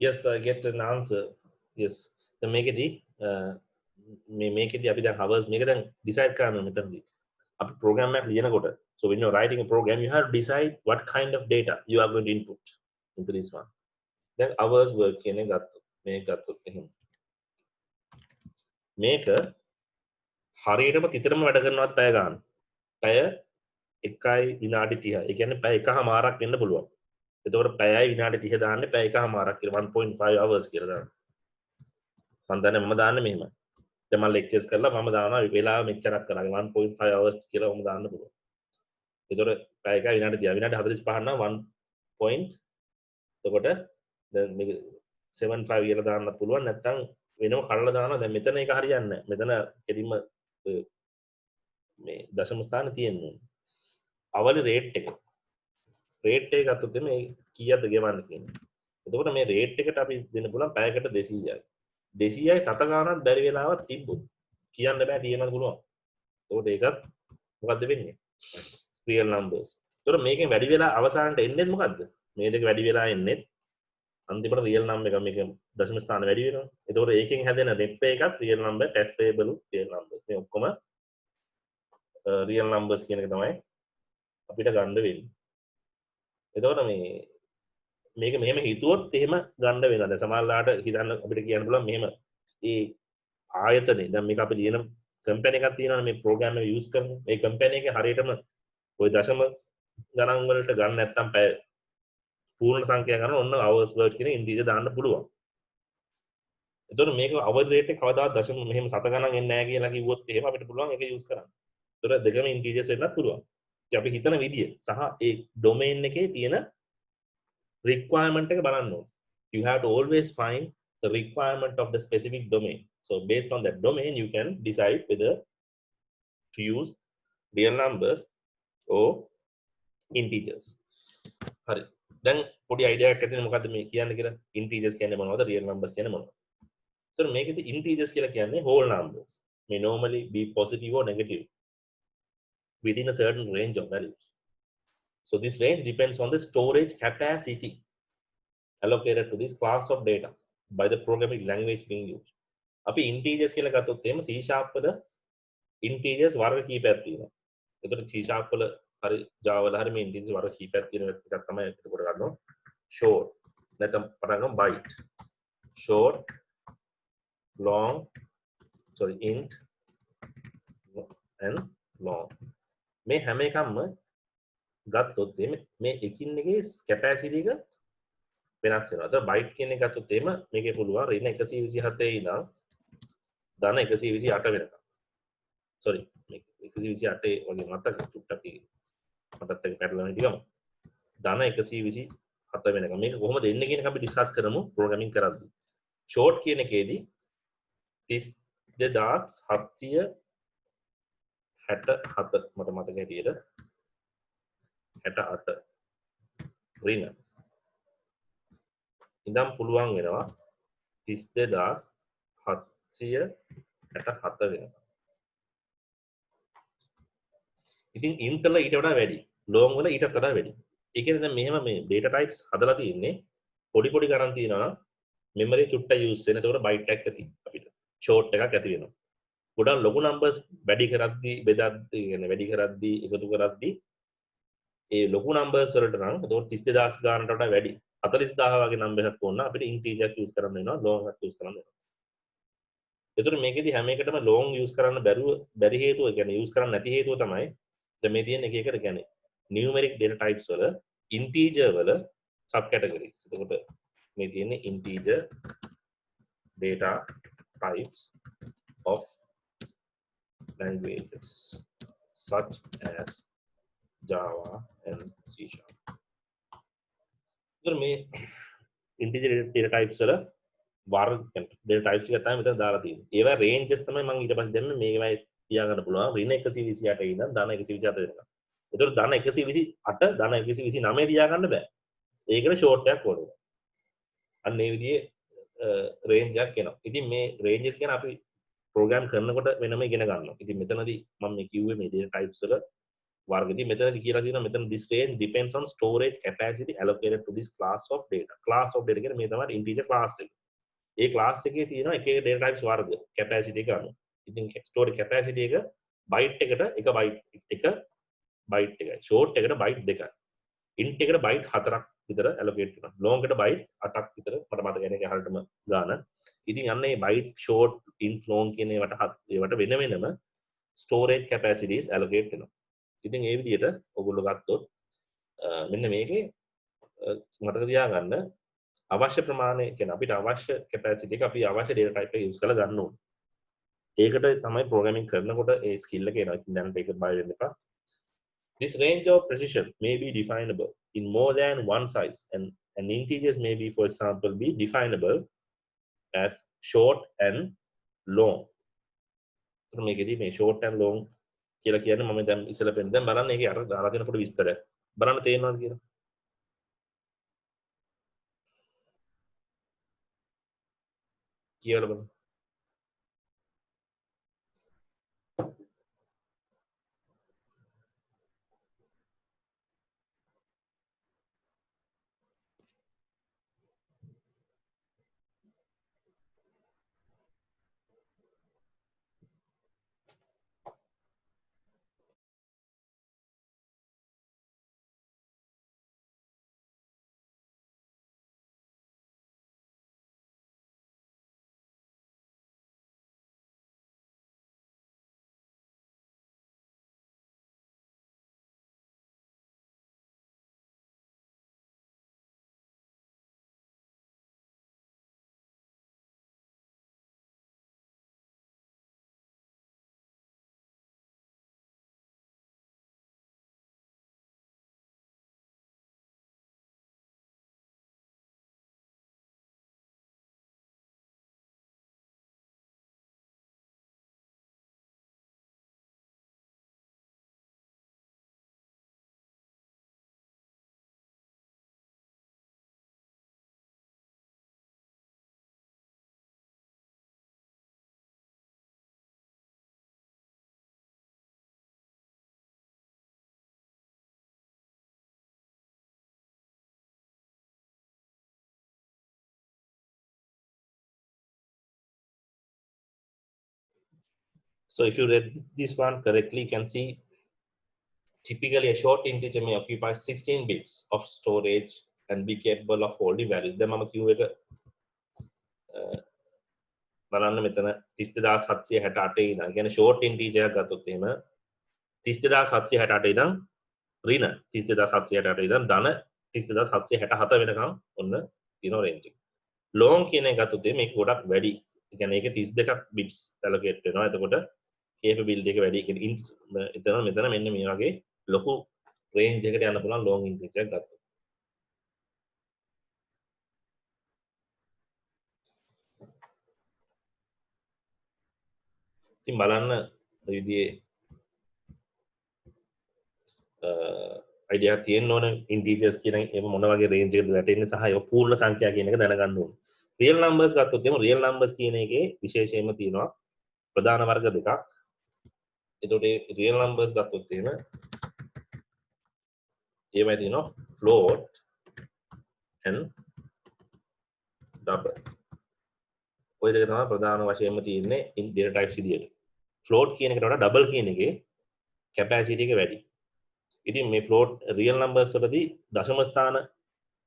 yes I get an answer yes දැන් මේකෙදි මේකෙදි අපි දැන් hours මේක දැන් decide කරන්න ඕනේ මෙතනදී අපි program එකක් ලියනකොට so when you're writing a program you have to decide what kind of data you are going to input into this one දැන් hours work කියන එක ගත්තොත් මේක ගත්තොත් එහෙම මේක හරියටම තිතරම වැඩ කරනවත් පැය ගන්න පැය 1යි විනාඩි 30 ඒ කියන්නේ පැය 1:00මාරක් වෙන්න පුළුවන් එතකොට පැයයි විනාඩි 30 දාන්නේ පැය 1:00මාරක් කියලා 1.5 hours කියලා දාන්න මම දන්නේ මම දාන්නේ මෙහෙම දැන් මම ලෙක්චර්ස් කරලා මම දානවා වෙලාව මෙච්චරක් කරගෙන 1.5 hours කියලා මම දාන්න පුළුවන් එතකොට පැය 1යි විනාඩි 30 විනාඩි 45 නම් 1 point එතකොට දැන් මේක 75 කියලා දාන්න පුළුවන් නැත්නම් වෙනම කඩලා දානවා දැන් මෙතන ඒක හරියන්නේ නැහැ මෙතන කෙලින්ම මේ දශම ස්ථාන තියෙන්නේ අවලි රේට් එක ගත්තොත් මේ කීයද ගෙවන්න කියන්නේ එතකොට මේ රේට් එකට අපි දෙන්න පුළුවන් පැයකට 200යි 200යි සත ගානක් බැරි වෙලාවක් තිබ්බොත් කියන්න බෑ තියෙනවද පුළුවන්. ඒකට ඒකත් මොකද්ද වෙන්නේ? real numbers. ඒතර මේකෙන් වැඩි වෙලා අවසානට එන්නේ මොකද්ද? මේ දෙක වැඩි වෙලා එන්නේ අන්තිමට real number එක මේක දශම ස්ථාන වැඩි වෙනවා. ඒතකොට ඒකෙන් හැදෙන net pay එකත් real number, tax payable real numbers. මේ ඔක්කොම real numbers කියන එක තමයි අපිට ගන්න වෙන්නේ. එතකොට මේක මෙහෙම හිතුවොත් එහෙම ගන්න වෙනවා. දැන් සමහරලාට හිතන්න අපිට කියන්න පුළුවන් මෙහෙම ඒ ආයතනේ දැන් මේක අපි ලියන කම්පැනි එකක් තියෙනවානේ මේ ප්‍රෝග්‍රෑම් එක යූස් කරන. ඒ කම්පැනි එකේ හරියටම ওই දශම ගණන් වලට ගන්න නැත්නම් පැය පූර්ණ සංඛ්‍යා ගන්න ඔන්න hours word කියන ඉන්ටීජර් දාන්න පුළුවන්. එතකොට මේක hour rate එක කවදාවත් දශම මෙහෙම සත ගණන් එන්නේ නැහැ කියලා කිව්වොත් එහෙම අපිට පුළුවන් ඒක යූස් කරන්න. ඒතකොට දෙකම ඉන්ටීජර්ස් වෙන්නත් පුළුවන්. ඉතින් අපි හිතන විදිය සහ ඒ ඩොමේන් එකේ තියෙන requirement එක බලන්න ඕනේ. You have to always find the requirement of the specific domain. So based on that domain you can decide whether to use real numbers or integers. හරි. දැන් පොඩි අයිඩියා එකක් ඇතිනේ මොකද්ද මේ කියන්නේ කියලා. integers කියන්නේ මොනවද? real numbers කියන්නේ මොනවද? So මේකෙදි integers කියලා කියන්නේ whole numbers. May normally be positive or negative within a certain range of values. So this range depends on the storage capacity allocated to this class of data by the programming language being used. අපි integers කියලා ගත්තොත් එහෙම C# වල integers වර්ග කීපයක් තියෙනවා. එතකොට C# වල හරි Java වල හරි මේ integers වර්ග කීපයක් තියෙන එකක් තමයි එතකොට ගන්නවා. short නැත්නම් පටන් ගමු byte. short, long, sorry int and long. මේ හැම එකක්ම ගත්තොත් මේ එකින් එකේ capacity එක වෙනස් වෙනවා. අද byte කියන එක ගත්තොත් එහෙම මේකේ පුළුවන් ඍණ 127 ඉඳන් ධන 128 වෙනකම්. sorry මේ 128 වගේ මතක චුට්ටක් මතත් එක පැටලෙන ටිකම. ධන 127 වෙනකම්. මේක කොහොමද එන්නේ කියන එක අපි ඩිස්කස් කරමු ප්‍රෝග්‍රෑමින් කරද්දී. short කියන එකේදී 32767 මට මතක හැටියට 68 ඍණ ඉඳන් පුළුවන් වෙනවා 32767 වෙනකම්. ඉතින් int වල ඊට වඩා වැඩි, long වල ඊටත් වඩා වැඩි. ඒ කියන්නේ දැන් මෙහෙම මේ data types හදලා තියෙන්නේ පොඩි පොඩි ගණන් තියෙනවා නම් memory චුට්ට use වෙන. ඒතකොට byte එකක් ඇති අපිට short එකක් ඇති වෙනවා. ගොඩක් ලොකු numbers වැඩි කරද්දී බෙදද්දී කියන්නේ වැඩි කරද්දී එකතු කරද්දී ඒ ලොකු numbers වලට නම් ඒතකොට 32000 ගානට වඩා වැඩි 40000 වගේ number එකක් ඕන අපිට integer use කරන්න වෙනවා, long එකක් use කරන්න වෙනවා. ඒතකොට මේකෙදි හැම එකටම long use කරන්න බැරි හේතුව කියන්නේ use කරන්න නැති හේතුව තමයි දැන් මේ තියෙන එක එකට කියන්නේ numeric data types වල integer වල subcategories. එතකොට මේ තියෙන්නේ integer data types of languages such as Java and C#. ඉතින් මේ integer data types වල වර්ග data types ටික තමයි මෙතන දාලා තියෙන්නේ. ඒවා ranges තමයි මම ඊට පස්සේ දෙන්නේ මේකමයි තියාගන්න පුළුවන්. ඍණ 128 ඉඳන් ධන 127 වෙනකම්. ඒතකොට ධන 128 ධන 129 තියාගන්න බෑ. ඒකට short එකක් ඕනේ. අන්න ඒ විදිහේ range එකක් එනවා. ඉතින් මේ ranges ගැන අපි program කරනකොට වෙනම ඉගෙන ගන්නවා. ඉතින් මෙතනදී මම මේ කිව්වේ මේ data types වල වර්ගදී මෙතනදී කියලා තියෙනවා මෙතන this range depends on storage capacity allocated to this class of data. class of data කියන්නේ මේ තමයි integer class එක. ඒ class එකේ තියෙනවා එක එක data types වර්ග capacity එක ගන්න. ඉතින් storage capacity එක byte එකට එක byte එකයි. short එකට byte දෙකයි. int එකට byte 4ක් විතර allocate කරනවා. long එකට byte 8ක් විතර මට මතක නැහැ ඒක හරියටම ගාන. ඉතින් අන්න ඒ byte short int long කියන ඒවට වෙන වෙනම storage capacities allocate වෙනවා. ඉතින් ඒ විදිහට ඔයගොල්ලෝ ගත්තොත් මෙන්න මේකේ මතක තියාගන්න අවශ්‍ය ප්‍රමාණය කියන්නේ අපිට අවශ්‍ය capacity එක අපි අවශ්‍ය data type එක use කරලා ගන්න ඕනේ. ඒකට තමයි programming කරනකොට ඒ skill එක එනවා. ඉතින් දැනට ඒක බය වෙන්න එපා. This range of precision may be definable in more than one size and integers may be, for example, be definable as short and long. මේකෙදි මේ short and long කියලා කියන්නේ මම දැන් ඉස්සෙල්ලා පෙන්නන දැන් බලන්න ඒකේ අර දාලා තියෙන පොඩි විස්තරයක් බලන්න තේරෙනවද කියලා කියලා බලන්න. So if you read this one correctly, you can see typically a short integer may occupy 16 bits of storage and be capable of holding values. දැන් මම කිව්ව එක බලන්න මෙතන 32768 ඉඳන් කියන්නේ short integer එකක් ගත්තොත් එහෙම 32768 ඉඳන් ඍණ 32768 ඉඳන් ධන 32767 වෙනකම් ඔන්න තියෙන range එක. long කියන එක ගත්තොත් මේක ගොඩක් වැඩි. ඒ කියන්නේ ඒක 32ක් bits allocate වෙනවා. එතකොට capability එක වැඩි. ඒ කියන්නේ එතන මෙතන මෙන්න මේ වගේ ලොකු range එකකට යන්න පුළුවන් long integer එකක් ගත්තොත්. ඉතින් බලන්න මේ විදිහේ idea තියෙන්න ඕන integers කියන ඒව මොන වගේ range එකකද වැටෙන්නේ සහ ඒක පූර්ණ සංඛ්‍යා කියන එක දැනගන්න ඕන. real numbers ගත්තොත් එimhe real numbers කියන එකේ විශේෂයෙන්ම තියෙනවා ප්‍රධාන වර්ග දෙකක්. එතකොට මේ real numbers ගත්තොත් එහෙම ඒවයි තියෙනවා float and double. ඔය දෙක තමයි ප්‍රධාන වශයෙන්ම තියෙන්නේ data types විදියට. float කියන එකට වඩා double කියන එකේ capacity එක වැඩි. ඉතින් මේ float real numbers වලදී දශම ස්ථාන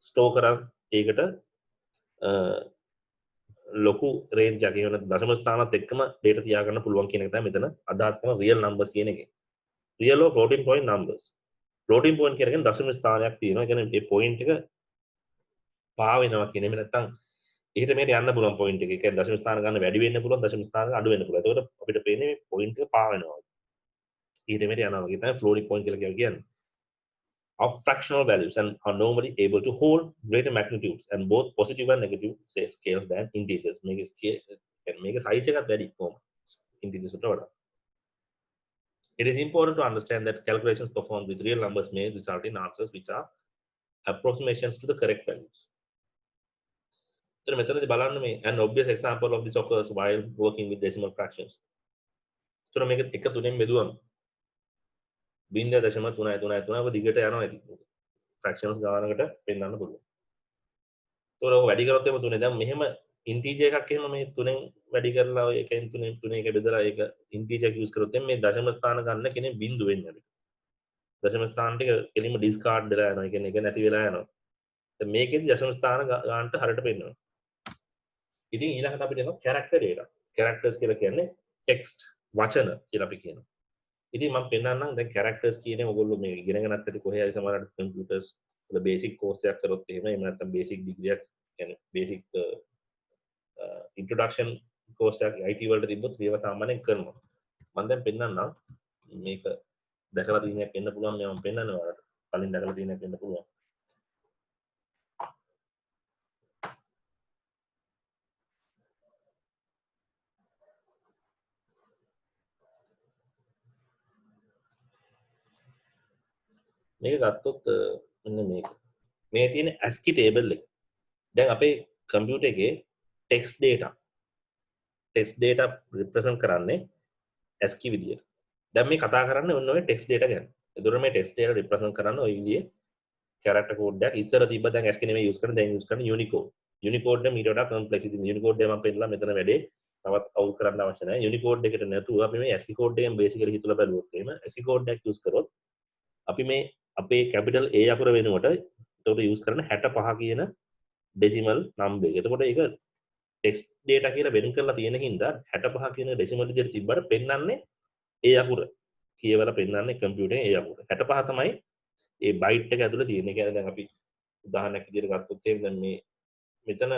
store කරන් ඒකට ලොකු range එකක් වෙන දශම ස්ථානත් එක්කම data තියාගන්න පුළුවන් කියන එක තමයි මෙතන අදහස් කරන real numbers කියන එකේ. real or floating point numbers. floating point කියන්නේ දශම ස්ථානයක් තියෙනවා. ඒ කියන්නේ මේ point එක පා වෙනවා කියන එක නැත්තම් එහෙට මෙහෙට යන්න පුළුවන් point එක. ඒ කියන්නේ දශම ස්ථාන ගන්න වැඩි වෙන්න පුළුවන්, දශම ස්ථාන අඩු වෙන්න පුළුවන්. ඒකට අපිට පේන්නේ මේ point එක පා වෙනවා. එහෙට මෙහෙට යනවා වගේ තමයි floating point කියලා කියන්නේ. Of fractional values and are normally able to hold greater magnitudes and both positive and negative scales than integers. Make a scale can make a size එකත් වැඩි කොහොම integers වලට වඩා. It is important to understand that calculations performed with real numbers may result in answers which are approximations to the correct values. So මෙතනදී බලන්න මේ an obvious example of this occurs while working with decimal fractions. So මේක 1 3 බෙදුවම 0.333 ඔක දිගට යනවා ඉතින් fractions ගානකට පෙන්වන්න පුළුවන්. ඒතකොට ඔක වැඩි කරොත් එම 3 දැන් මෙහෙම integer එකක් එහෙම මේ 3ෙන් වැඩි කරලා ඔය 1න් 3ෙන් 3 එක බෙදලා ඒක integer එක use කරොත් එම මේ දශම ස්ථාන ගන්න කෙනෙක් බිංදු වෙන්නේ අපිට. දශම ස්ථාන ටික කෙලින්ම discard වෙලා යනවා. ඒ කියන්නේ ඒක නැති වෙලා යනවා. දැන් මේකෙදි දශම ස්ථාන ගන්නට හරියට පෙන්වනවා. ඉතින් ඊළඟට අපිට එනවා character data. characters කියලා කියන්නේ text වචන කියලා අපි කියනවා. ඉතින් මම පෙන්නන්නම් දැන් characters කියන්නේ ඔයගොල්ලෝ මේ ඉගෙනගෙන නැත්නම් කොහේ හරි සමහරවිට computers වල basic course එකක් කරොත් එහෙම නැත්නම් basic degree එකක් කියන්නේ basic introduction course එකක් IT වලට තිබ්බොත් ඒවා සාමාන්‍යයෙන් කරනවා. මම දැන් පෙන්නන්නම් මේක දැකලා තියෙනයක් වෙන්න පුළුවන් මම පෙන්නන්න ඔයාලට. කලින් දැකලා තියෙනයක් වෙන්න පුළුවන්. මේක ගත්තොත් මෙන්න මේක. මේ තියෙන ASCII table එක. දැන් අපේ කම්පියුටර් එකේ text data represent කරන්නේ ASCII විදියට. දැන් මේ කතා කරන්නේ ඔන්න ඔය text data ගැන. ඒතකොට මේ text data represent කරන්න ඔය විදිහේ character code එකක් ඉස්සර තිබ්බ දැන් ASCII නෙමෙයි use කරන්නේ දැන් use කරන්නේ Unicode. Unicode එක ඊට වඩා complex. ඉතින් Unicode එක මම පෙන්නලා මෙතන වැඩේ තවත් අවුල් කරන්න අවශ්‍ය නැහැ. Unicode එකට නැතුව අපි මේ ASCII code එකෙන් basically හිතලා බලුවොත් එහෙම ASCII code එකක් use කරොත් අපි මේ අපේ capital A අකුර වෙනුවට එතකොට use කරන 65 කියන decimal number එක. එතකොට ඒක text data කියලා වෙන් කරලා තියෙන හින්දා 65 කියන decimal විදිහට තිබ්බට පෙන්වන්නේ A අකුර. කියවලා පෙන්වන්නේ කම්පියුටරේ A අකුර. 65 තමයි ඒ byte එක ඇතුලේ තියෙන්නේ. කියන්නේ දැන් අපි උදාහරණයක් විදිහට ගත්තොත් එහෙම දැන් මේ මෙතන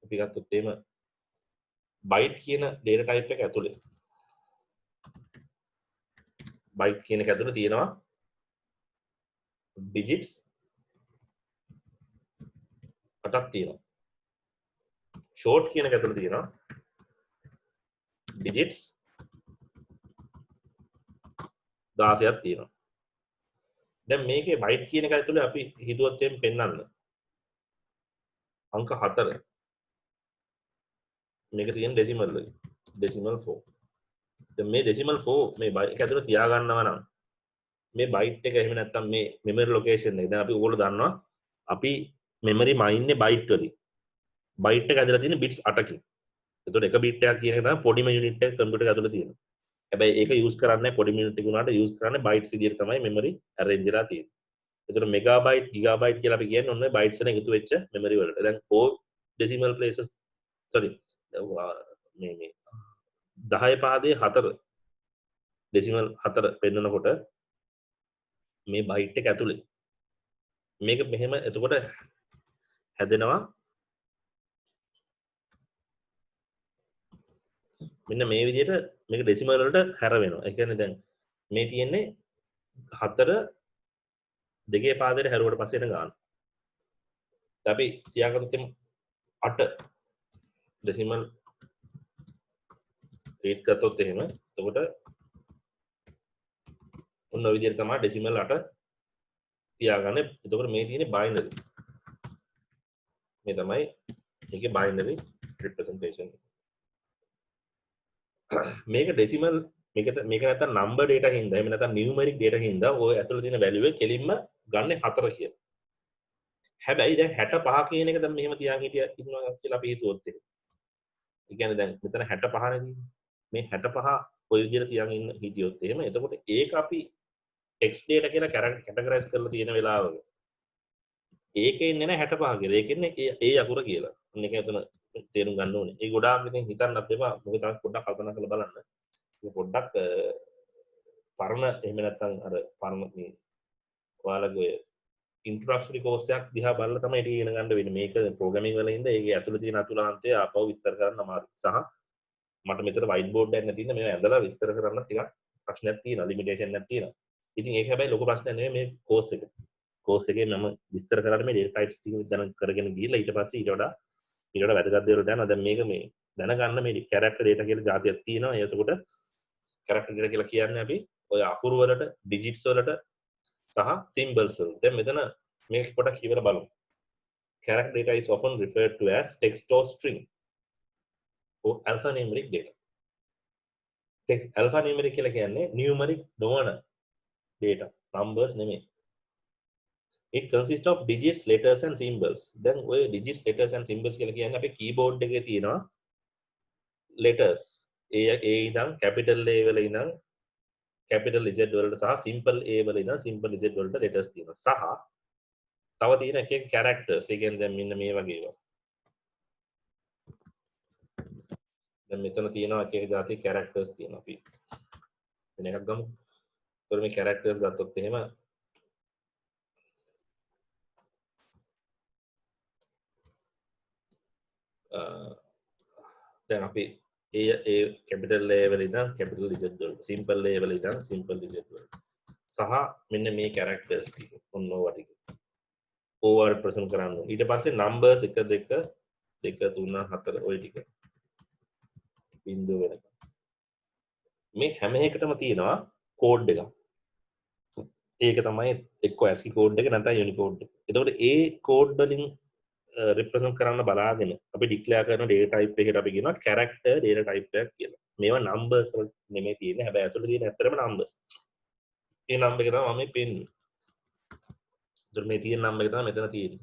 අපි ගත්තොත් එහෙම byte කියන data type එක ඇතුලේ byte කියන එක ඇතුලේ තියෙනවා digits 8ක් තියෙනවා. short කියන එක ඇතුළේ තියෙනවා digits 16ක් තියෙනවා. දැන් මේකේ byte කියන එක ඇතුළේ අපි හිතුවත් එම් පෙන්නන්න අංක 4 මේක තියෙන decimal වලින් decimal 4. දැන් මේ decimal 4 මේ byte එක ඇතුළේ තියා ගන්නවා නම් මේ byte එක එහෙම නැත්නම් මේ memory location එක දැන් අපි ඕගොල්ලෝ දන්නවා අපි memory මයින්නේ byte වලින් byte එක ඇදලා තියෙන bits 8කින් එතකොට එක බිට් එකක් කියන එක තමයි පොඩිම යුනිට් එක කම්පියුටර් එක ඇතුළේ තියෙනවා. හැබැයි ඒක යූස් කරන්නේ පොඩි යුනිට් එක උනාට යූස් කරන්නේ බයිට්ස් විදියට තමයි මෙමරි ඇරේන්ජ් වෙලා තියෙන්නේ. එතකොට මෙගාබයිට් ගිගාබයිට් කියලා අපි කියන්නේ ඔන්න බයිට්ස් වලින් එකතු වෙච්ච මෙමරි වලට. දැන් 4 decimal places sorry මේ 10 පාදයේ 4 decimal 4 පෙන්නකොට මේ බයිට් එක ඇතුලේ මේක මෙහෙම එතකොට හැදෙනවා මෙන්න මේ විදිහට මේක ඩෙසිමල් වලට හැර වෙනවා. ඒ කියන්නේ දැන් මේ තියෙන්නේ 4 දෙකේ පාදයට හැරුවට පස්සේ එන ගාන. අපි තියාගත්තොත් 8 ඩෙසිමල් 8 ගත්තොත් එහෙම එතකොට ඔන්න ඔය විදිහට තමයි ඩෙසිමල් 8 තියාගන්න. එතකොට මේ තියෙන්නේ බයිනරි. මේ තමයි ඒකේ බයිනරි රිප්‍රසන්ටේෂන්. මේක ඩෙසිමල් මේක නැත්තම් නම්බර් ඩේටා හින්දා එහෙම නැත්තම් නියුමරික් ඩේටා හින්දා ඔය ඇතුළේ තියෙන වැලියු එක කෙලින්ම ගන්න 4 කියලා. හැබැයි දැන් 65 කියන එක දැන් මෙහෙම තියාගෙන ඉන්නවා කියලා අපි හිතුවොත් එහෙම. ඒ කියන්නේ දැන් මෙතන 65 නේ මේ 65 ඔය විදිහට තියාගෙන ඉන්න හිටියොත් එහෙම එතකොට ඒක අපි text data කියලා කැටගරයිස් කරලා තියෙන වෙලාවක ඒකේ ඉන්නේ නැහැ 65 කියලා. ඒකේ ඉන්නේ ඒ අකුර කියලා. අන්න ඒක එතන තේරුම් ගන්න ඕනේ. ඒ ගොඩාක් ඉතින් හිතන්නත් එපා. මොකද තමයි පොඩ්ඩක් කල්පනා කරලා බලන්න. ඒක පොඩ්ඩක් පරණ එහෙම නැත්නම් අර පරණ මේ ඔයාලගේ ඉන්ට්‍රොඩක්ටරි කෝස් එකක් දිහා බලලා තමයි ඒක ඉගෙන ගන්න වෙන්නේ. මේක ප්‍රෝග්‍රෑමින් වල ඉඳලා ඒකේ ඇතුළේ තියෙන අතුලාන්තය ආපහු විස්තර කරන්න අමාරුයි. සහ මට මෙතන වයිට් බෝඩ් එකක් නැතිනම් මේවා ඇඳලා විස්තර කරන්න ටිකක් ප්‍රශ්නයක් තියෙනවා. ලිමිටේෂන් එකක් තියෙනවා. ඉතින් ඒක හැබැයි ලොකු ප්‍රශ්නයක් නෙමෙයි මේ කෝස් එක. කෝස් එකේ මම විස්තර කරන්නේ මේ data types ටික දැන කරගෙන ගිහලා ඊට පස්සේ ඊට වඩා වැදගත් දේවල් යනවා. දැන් මේක මේ දැනගන්න මේ character data කියලා જાතියක් තියෙනවා. එතකොට character data කියලා කියන්නේ අපි ඔය අකුරු වලට digits වලට සහ symbols වලට. දැන් මෙතන මේක පොඩක් කියවලා බලමු. Character data is often referred to as text or string or alphanumeric data. text alphanumeric කියලා කියන්නේ numeric නොවන data numbers නෙමෙයි. It consists of digits, letters and symbols. Then ඔය digits, letters and symbols කියලා කියන්නේ අපේ keyboard එකේ තියෙනවා letters. ඒ ඉඳන් capital A වල ඉඳන් capital Z වලට සහ simple A වල ඉඳන් simple Z වලට letters තියෙනවා. සහ තව තියෙන එක characters. ඒ කියන්නේ දැන් මෙන්න මේ වගේ ඒවා. දැන් මෙතන තියෙනවා එක જાති characters තියෙනවා අපි. වෙන එකක් ගමු. ඒතර මේ characters ගත්තොත් එහෙම දැන් අපි ඒ capital A වල ඉඳන් capital Z වලට simple A වල ඉඳන් simple Z වලට සහ මෙන්න මේ characters ටික ඔන්න ඕවා ටික ඕවා represent කරන්න ඕනේ. ඊට පස්සේ numbers 1 2 2 3 4 ඔය ටික බිංදුව වෙනකම් මේ හැම එකටම තියෙනවා කෝඩ් එකක්. ඒක තමයි එක්ක ASCII කෝඩ් එක නැත්නම් Unicode එක. එතකොට ඒ කෝඩ් වලින් represent කරන්න බලාගෙන අපි declare කරන data type එකට අපි කියනවා character data type එකක් කියලා. මේවා numbers වලට නෙමෙයි තියෙන්නේ. හැබැයි අතුලේ තියෙන ඇත්තටම numbers. ඒ number එක තමයි මම මේ පෙන්නේ. ඒතර මේ තියෙන number එක තමයි මෙතන තියෙන්නේ.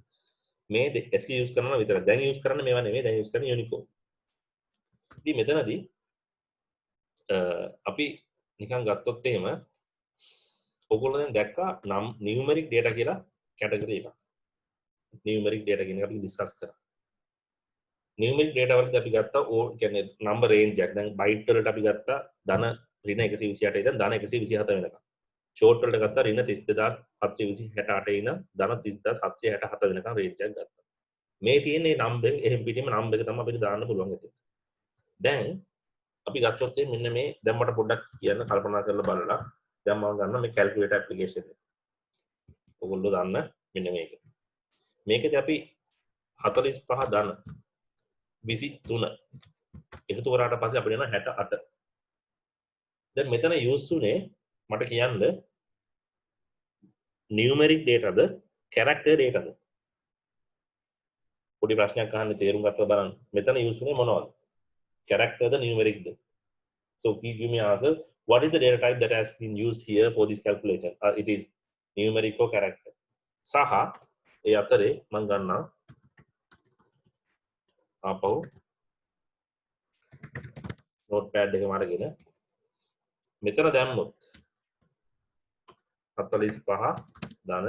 මේ ASCII use කරනවා විතරයි. දැන් use කරන්නේ මේවා නෙමෙයි. දැන් use කරන්නේ Unicode. ඉතින් මෙතනදී අපි නිකන් ගත්තොත් එහෙම ඔයගොල්ලෝ දැන් දැක්කා numeric data කියලා category එකක්. numeric data කියන එක අපි discuss කරා. numeric data වලදී අපි ගත්තා ඕ කියන්නේ number range එකක්. දැන් byte වලට අපි ගත්තා ධන ඍණ 128 ඉඳන් ධන 127 වෙනකම්. short වලට ගත්තා ඍණ 32768 ඉඳන් ධන 30767 වෙනකම් range එකක් ගත්තා. මේ තියෙන්නේ number එහෙම පිටින්ම number එක තමයි අපිට දාන්න පුළුවන් ඒක. දැන් අපි ගත්තොත් මෙන්න මේ දැන් මට පොඩ්ඩක් කියන්න කල්පනා කරලා බලලා දැන් මම ගන්න මේ calculator application එක. ඔයගොල්ලෝ දන්න මෙන්න මේක. මේකදී අපි 45 ධන 23 එකතු කරාට පස්සේ අපිට එන 68. දැන් මෙතන use උනේ මට කියන්න numeric data ද character data ද? පොඩි ප්‍රශ්නයක් අහන්න තේරුම් ගත්තලා බලන්න. මෙතන use උනේ මොනවද? character the numeric the? So give me answer. What is the data type that has been used here for this calculation? It is numeric or character. සහ ඒ අතරේ මම ගන්නවා ආපහු notepad එකම අරගෙන මෙතන දැම්මොත් 45 ධන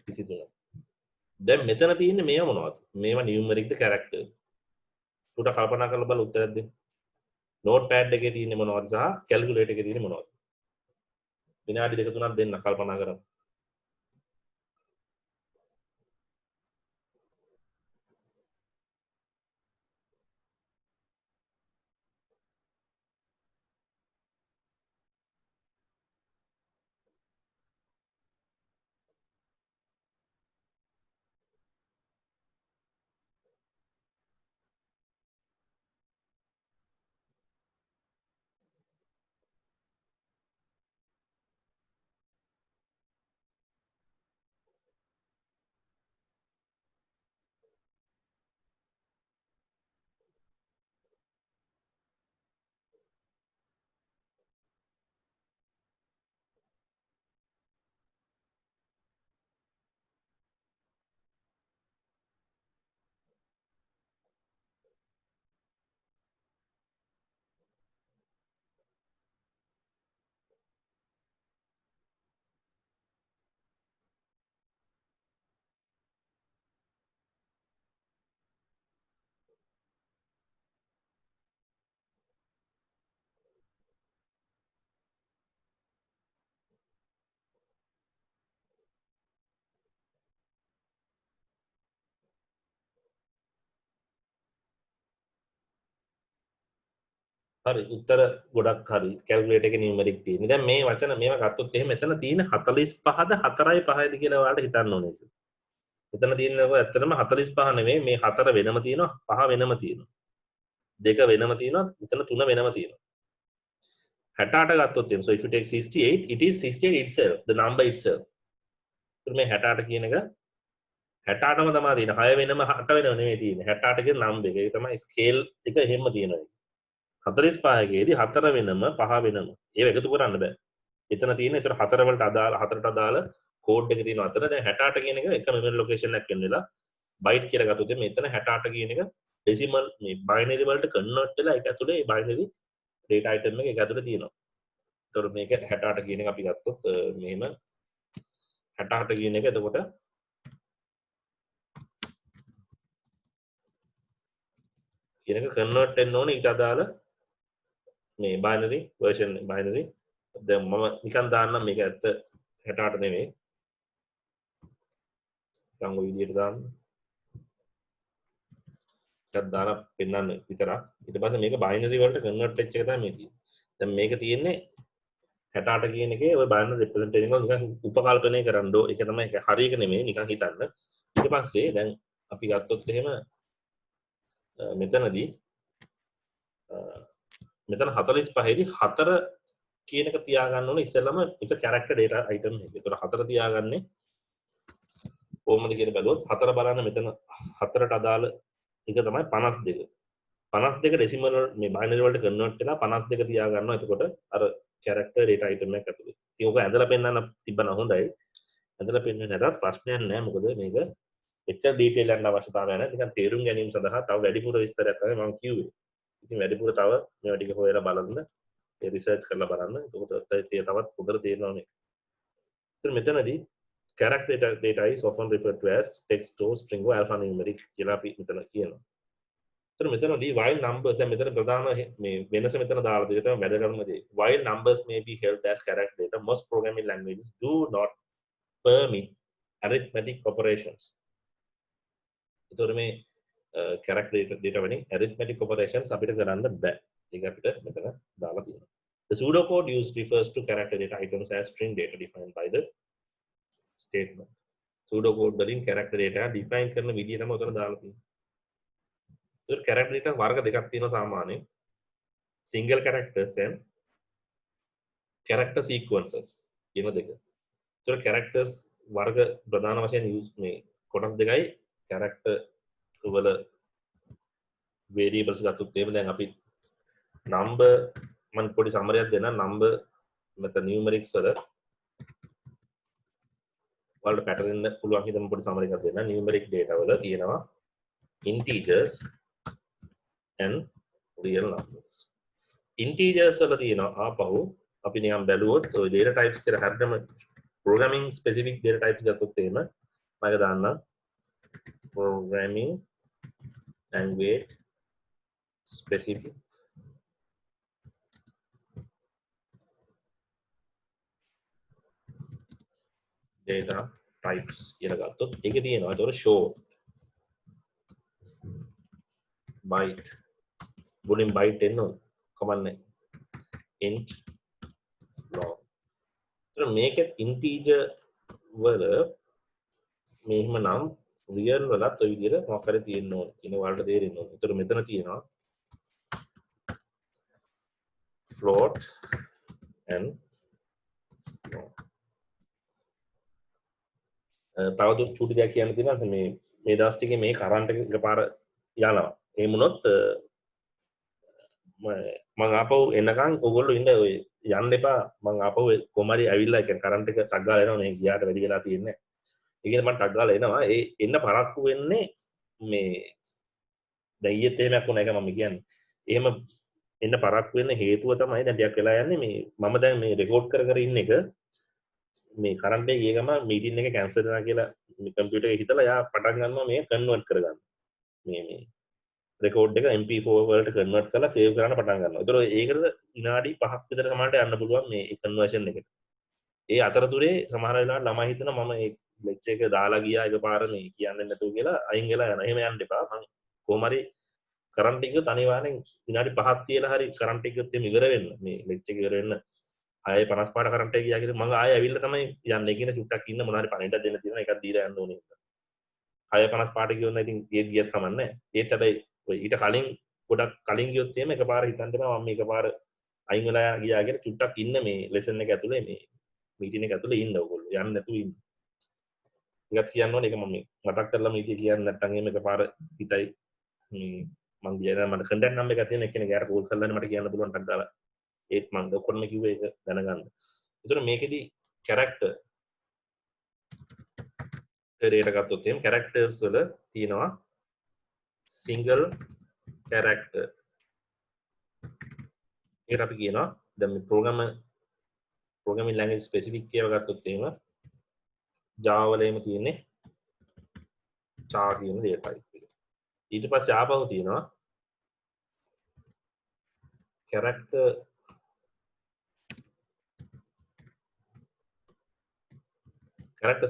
23. දැන් මෙතන තියෙන්නේ මේවා මොනවද? මේවා numeric ද character. උට කල්පනා කරලා බලලා උත්තරයක් දෙන්න. notepad එකේ තියෙන්නේ මොනවද සහ calculator එකේ තියෙන්නේ මොනවද? විනාඩි 2-3ක් දෙන්න කල්පනා කරන්න. හරි උත්තර ගොඩක් හරි calculator එකේ numeric තියෙන්නේ. දැන් මේ වචන මේවා ගත්තොත් එහෙම මෙතන තියෙන 45ද 4යි 5යිද කියලා ඔයාලට හිතන්න ඕනේ. මෙතන තියෙන්නේ ඇත්තටම 45 නෙවෙයි මේ 4 වෙනම තියෙනවා 5 වෙනම තියෙනවා. 2 වෙනම තියෙනවා මෙතන 3 වෙනම තියෙනවා. 68 ගත්තොත් එහෙම so if you take 68 it is 68 itself the number itself. ඒත් මේ 68 කියන එක 68ම තමයි තියෙන්නේ. 6 වෙනම 8 වෙනම නෙවෙයි තියෙන්නේ. 68 කියන number එක. ඒක තමයි scale එක එහෙම තියෙනවා. 45 කේදී 4 වෙනම 5 වෙනම ඒව එකතු කරන්න බෑ. එතන තියෙන ඒතර 4 වලට අදාළ 4ට අදාළ කෝඩ් එක තියෙනවා අතර. දැන් 68 කියන එක එක මෙමරි ලොකේෂන් එකක් වෙන වෙලා බයිට් කියලා ගත්තොත් මෙතන 68 කියන එක ඩෙසිමල් මේ බයිනරි වලට කන්වර්ට් වෙලා ඒක ඇතුලේ ඒ බයිනරි data item එක ඒක ඇතුලේ තියෙනවා. ඒතර මේක 68 කියන එක අපි ගත්තොත් මෙහෙම 68 කියන එක එතකොට කියන එක කන්වර්ට් වෙන්න ඕනේ ඊට අදාළ මේ binary version binary දැන් මම නිකන් දාන්නම් මේක ඇත්ත 68 නෙමෙයි නිකන් ඔය විදිහට දාන්න එකක් දාලා පෙන්නන්න විතරක් ඊට පස්සේ මේක binary වලට convert වෙච්ච එක තමයි මේ තියෙන්නේ දැන් මේක තියෙන්නේ 68 කියන එකේ ඔය binary representation එක නිකන් උපකල්පනය කරන්න ඕ ඒක තමයි හරි එක නෙමෙයි නිකන් හිතන්න ඊට පස්සේ දැන් අපි ගත්තොත් එහෙම මෙතනදී මෙතන 45 දී 4 කියන එක තියාගන්න ඕනේ ඉස්සෙල්ලාම එක character data item එක. ඒතර 4 තියාගන්නේ කොහොමද කියලා බැලුවොත් 4 බලන්න මෙතන 4ට අදාළ එක තමයි 52. 52 decimal මේ binary වලට convert වෙලා 52 තියාගන්නවා. එතකොට අර character data item එක ඇතුලේ. ඉතින් ඔක ඇඳලා පෙන්නන්න තිබ්බනම් හොඳයි. ඇඳලා පෙන්වන්න නැතත් ප්‍රශ්නයක් නැහැ. මොකද මේක එච්චර detail යන අවශ්‍යතාවයක් නැහැ. නිකන් තේරුම් ගැනීම සඳහා තව වැඩිපුර විස්තරයක් තමයි මම කිව්වේ. ඉතින් වැඩිපුර තව මේවා ටික හොයලා බලන්න ඒ රිසර්ච් කරලා බලන්න. එතකොට තවත් හොඳට තේරෙනවා මේක. ඉතින් මෙතනදී character data is often referred to as text or string or alphanumeric කියලා අපි මෙතන කියනවා. ඉතින් මෙතනදී while numbers දැන් මෙතන ප්‍රධාන මේ වෙනස මෙතන දාලා දෙක තමයි වැදගත්ම දේ. While numbers may be held as character data, most programming languages do not permit arithmetic operations. ඒතකොට මේ character data වලින් arithmetic operations අපිට කරන්න බෑ. ඒක අපිට මෙතන දාලා තියෙනවා. The pseudocode used refers to character data items as string data defined by the statement. Pseudocode වලින් character data define කරන විදිය තමයි උතන දාලා තියෙන්නේ. ඒක character data වර්ග දෙකක් තියෙනවා සාමාන්‍යයෙන්. Single characters and character sequences කියන දෙක. ඒතර characters වර්ග ප්‍රධාන වශයෙන් use මේ කොටස් දෙකයි character වල variables ගත්තොත් එහෙම දැන් අපි number මම පොඩි summary එකක් දෙන්නම් number නැත්නම් numerics වල වලට pattern එක පුළුවන් හිතන්න පොඩි summary එකක් දෙන්නම් numeric data වල තියෙනවා integers and real numbers integers වල තියෙනවා ආපහු අපි නිකන් බැලුවොත් ඔය data types කියලා හරියටම programming specific data types ගත්තොත් එහෙම මම දාන්නම් programming language specific data types කියලා ගත්තොත් ඒකේ තියෙනවා ඒතකොට short byte මුලින් byte එන්න ඕන කමන්නේ int long ඒතර මේකෙත් integer වල මෙහෙම නම් real වලත් ඔය විදිහට මොකක් හරි තියෙන්න ඕන ඉන වලට තේරෙන්න ඕන ඒතර මෙතන තියෙනවා float and long තවදුරටත් චූටි දෙයක් කියන්න තියෙනවා මේ දවස් ටිකේ මේ කරන්ට් එක එකපාර යනවා එහෙම වුණොත් මම ආපහු එනකන් ඕගොල්ලෝ ඉන්න ඔය යන්න එපා මම ආපහු කොමාරි ඇවිල්ලා ඒ කියන්නේ කරන්ට් එක ටක් ගාලා එනවා මේ ගියාට වැඩි වෙලා තියෙන්නේ ඒකෙන් මම ටක් ගාලා එනවා ඒ එන්න පරක්කු වෙන්නේ මේ දැන් ඊයේත් එහෙමක් වුණා ඒක මම කියන්නේ එහෙම එන්න පරක්කු වෙන්න හේතුව තමයි දැන් ටිකක් වෙලා යන්නේ මේ මම දැන් මේ රෙකෝඩ් කර කර ඉන්න එක මේ කරන්ට් එක ගිය ගම මීටින් එක කැන්සල් වෙනවා කියලා මේ කම්පියුටර් එකේ හිතලා යා පටන් ගන්නවා මේ කන්වර්ට් කරගන්න මේ රෙකෝඩ් එක MP4 වලට කන්වර්ට් කරලා සේව් කරන්න පටන් ගන්නවා. ඒතර ඒකට විනාඩි 5ක් විතර සමහරට යන්න පුළුවන් මේ කන්වර්ෂන් එකට. ඒ අතරතුරේ සමහර වෙලාවට ළමයි හිතන මම මේ ලෙක්චර් එක දාලා ගියා එකපාර මේ කියන්නේ නැතුව කියලා අයින් වෙලා යනවා. එහෙම යන්න එපා. මම කොහොම හරි කරන්ට් එක අනිවාර්යෙන් විනාඩි 5ක් තියලා හරි කරන්ට් එක එක්ක ඉවර වෙන්න. මේ ලෙක්චර් එක ඉවර වෙන්න. ආයේ 55 කරන්ට් එක ගියා කියලා මම ආයේ ඇවිල්ලා තමයි යන්නේ. කියන චුට්ටක් ඉන්න මොනවා හරි පණිඩක් දෙන්න තියෙනවා. එකක් දීලා යන්න ඕනේ. 6:55 කියවන්න ඉතින් ඒත් ගියත් කමන්නේ. ඒත් හැබැයි ඔය ඊට කලින් ගොඩක් කලින් ගියොත් එහෙම එකපාර හිතන්න එපා මම එකපාර අයින් වෙලා ගියා කියලා චුට්ටක් ඉන්න මේ ලෙසන් එක ඇතුලේ මේ මීටින් එක ඇතුලේ ඉන්න ඕගොල්ලෝ යන්න නැතුව ඉන්න. ඒකත් කියන්න ඕනේ ඒක මම මතක් කරලා මීටින් කියන්නේ නැත්නම් එහෙම එකපාර හිතයි මේ මං ගියා මට කන්ටැක්ට් නම්බර් එකක් තියෙන එක්කෙනෙක් යාර කෝල් කරලානේ මට කියන්න පුළුවන් ටක් දාලා ඒත් මං ඔක්කොම කිව්වේ ඒක දැනගන්න. ඒතර මේකෙදි කැරක්ටර් ඩේටා ගත්තොත් එහෙම කැරක්ටර්ස් වල තියෙනවා single character ඒකට අපි කියනවා දැන් මේ programming language specific කියලා ගත්තොත් එහෙම Java වල එහෙම තියෙන්නේ char කියන data type එක. ඊට පස්සේ ආපහු තියෙනවා character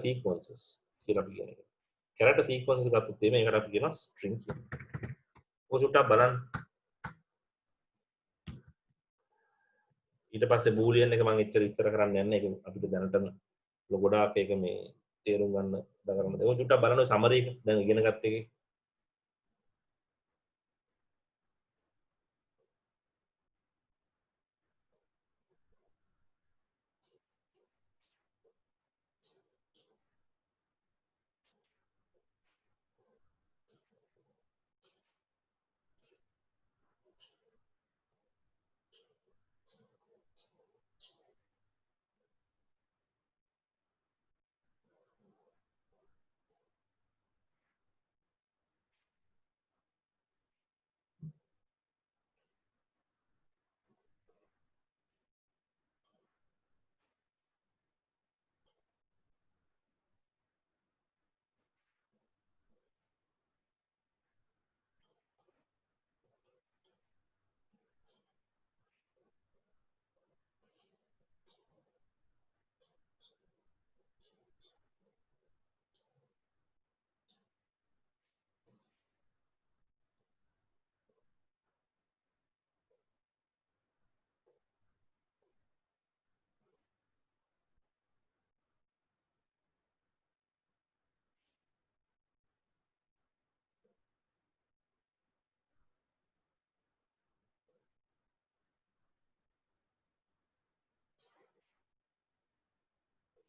sequences කියලා අපි කියන්නේ. character sequences ගත්තොත් එහෙම ඒකට අපි කියනවා string කියලා. ඔය චුට්ටක් බලන්න. ඊට පස්සේ බූලියන් එක මම එච්චර විස්තර කරන්න යන්නේ ඒක අපිට දැනටම ගොඩාක් ඒක මේ තේරුම් ගන්න දකරන දේ. ඔය චුට්ටක් බලන්න සමරි එක දැන් ඉගෙන ගත්ත එකේ.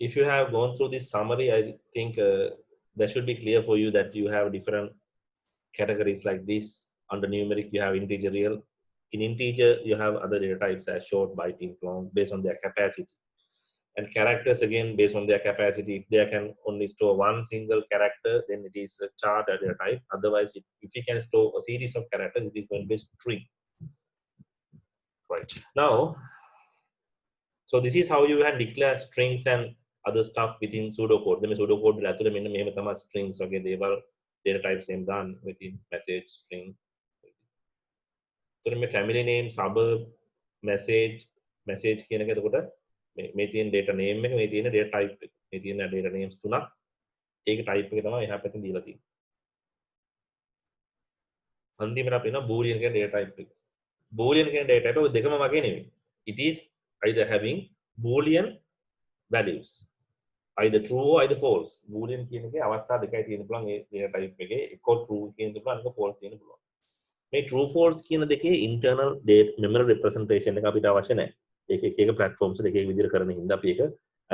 If you have gone through this summary, I think that should be clear for you that you have different categories like this. Under numeric, you have integer real. In integer, you have other data types as short, byte, int, long, based on their capacity. And characters, again, based on their capacity. If they can only store one single character, then it is a char data type. Otherwise, if you can store a series of characters, it is going to be string. right. Now, so this is how you can declare strings and other stuff within pseudocode. The pseudocode will actually mean me tama strings okay they were data types same done within message string. So me family name suburb message කියන එක එතකොට මේ තියෙන data name එක මේ තියෙන data type එක මේ තියෙන data names තුනක් ඒක type එක තමයි එහා පැත්තෙන් දීලා තියෙන්නේ. අන්තිමට අපි එනවා boolean කියන data type එක. boolean කියන data type ඔය දෙකම වගේ නෙවෙයි. It is either having boolean values, either true or either false. boolean කියන එකේ අවස්ථා දෙකයි තියෙන්න පුළුවන් ඒ data type එකේ. එක්ක true කියන පුළුවන් අනික false කියන පුළුවන්. මේ true false කියන දෙකේ internal data memory representation එක අපිට අවශ්‍ය නැහැ. ඒක එක platforms එක එක විදිහට කරන හින්දා අපි ඒක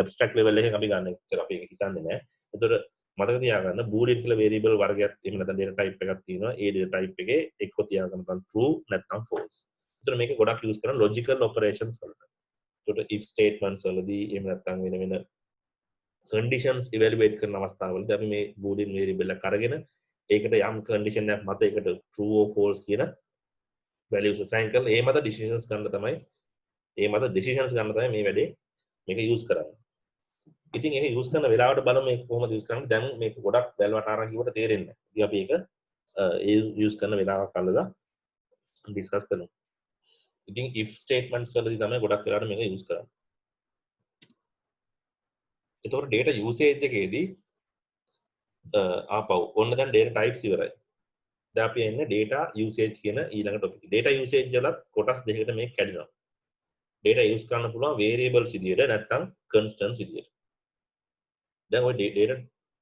abstract level එකකින් අපි ගන්න ඉතල අපි ඒක හිතන්නේ නැහැ. ඒතර මතක තියාගන්න boolean කියලා variable වර්ගයක් එහෙම නැත්නම් data type එකක් තියෙනවා. ඒ data type එකේ එක්ක තියාගන්න පුළුවන් true නැත්නම් false. ඒතර මේක ගොඩක් use කරන logical operations වලට. ඒතර if statements වලදී එහෙම නැත්නම් වෙන conditions evaluate කරන අවස්ථාවලදී අපි මේ boolean variable එක අරගෙන ඒකට යම් condition එකක් මත ඒකට true or false කියන values assign කරලා ඒ මත decisions ගන්න තමයි මේ වැඩේ මේක use කරන්නේ. ඉතින් ඒක use කරන වෙලාවට බලමු මේක කොහොමද use කරන්නේ. දැන් මේක ගොඩක් වැල්වට අරන් කිව්වට තේරෙන්නේ නැහැ. ඉතින් අපි ඒක use කරන වෙලාවක් අල්ලලා discuss කරමු. ඉතින් if statements වලදී තමයි ගොඩක් වෙලාවට මේක use කරන්නේ. ඒතකොට data usage එකේදී ආපහු ඔන්න දැන් data types ඉවරයි. දැන් අපි එන්නේ data usage කියන ඊළඟ topic. data usage වලත් කොටස් දෙකකට මේක කැඩෙනවා. data use කරන්න පුළුවන් variables විදියට නැත්නම් constants විදියට. දැන් ඔය data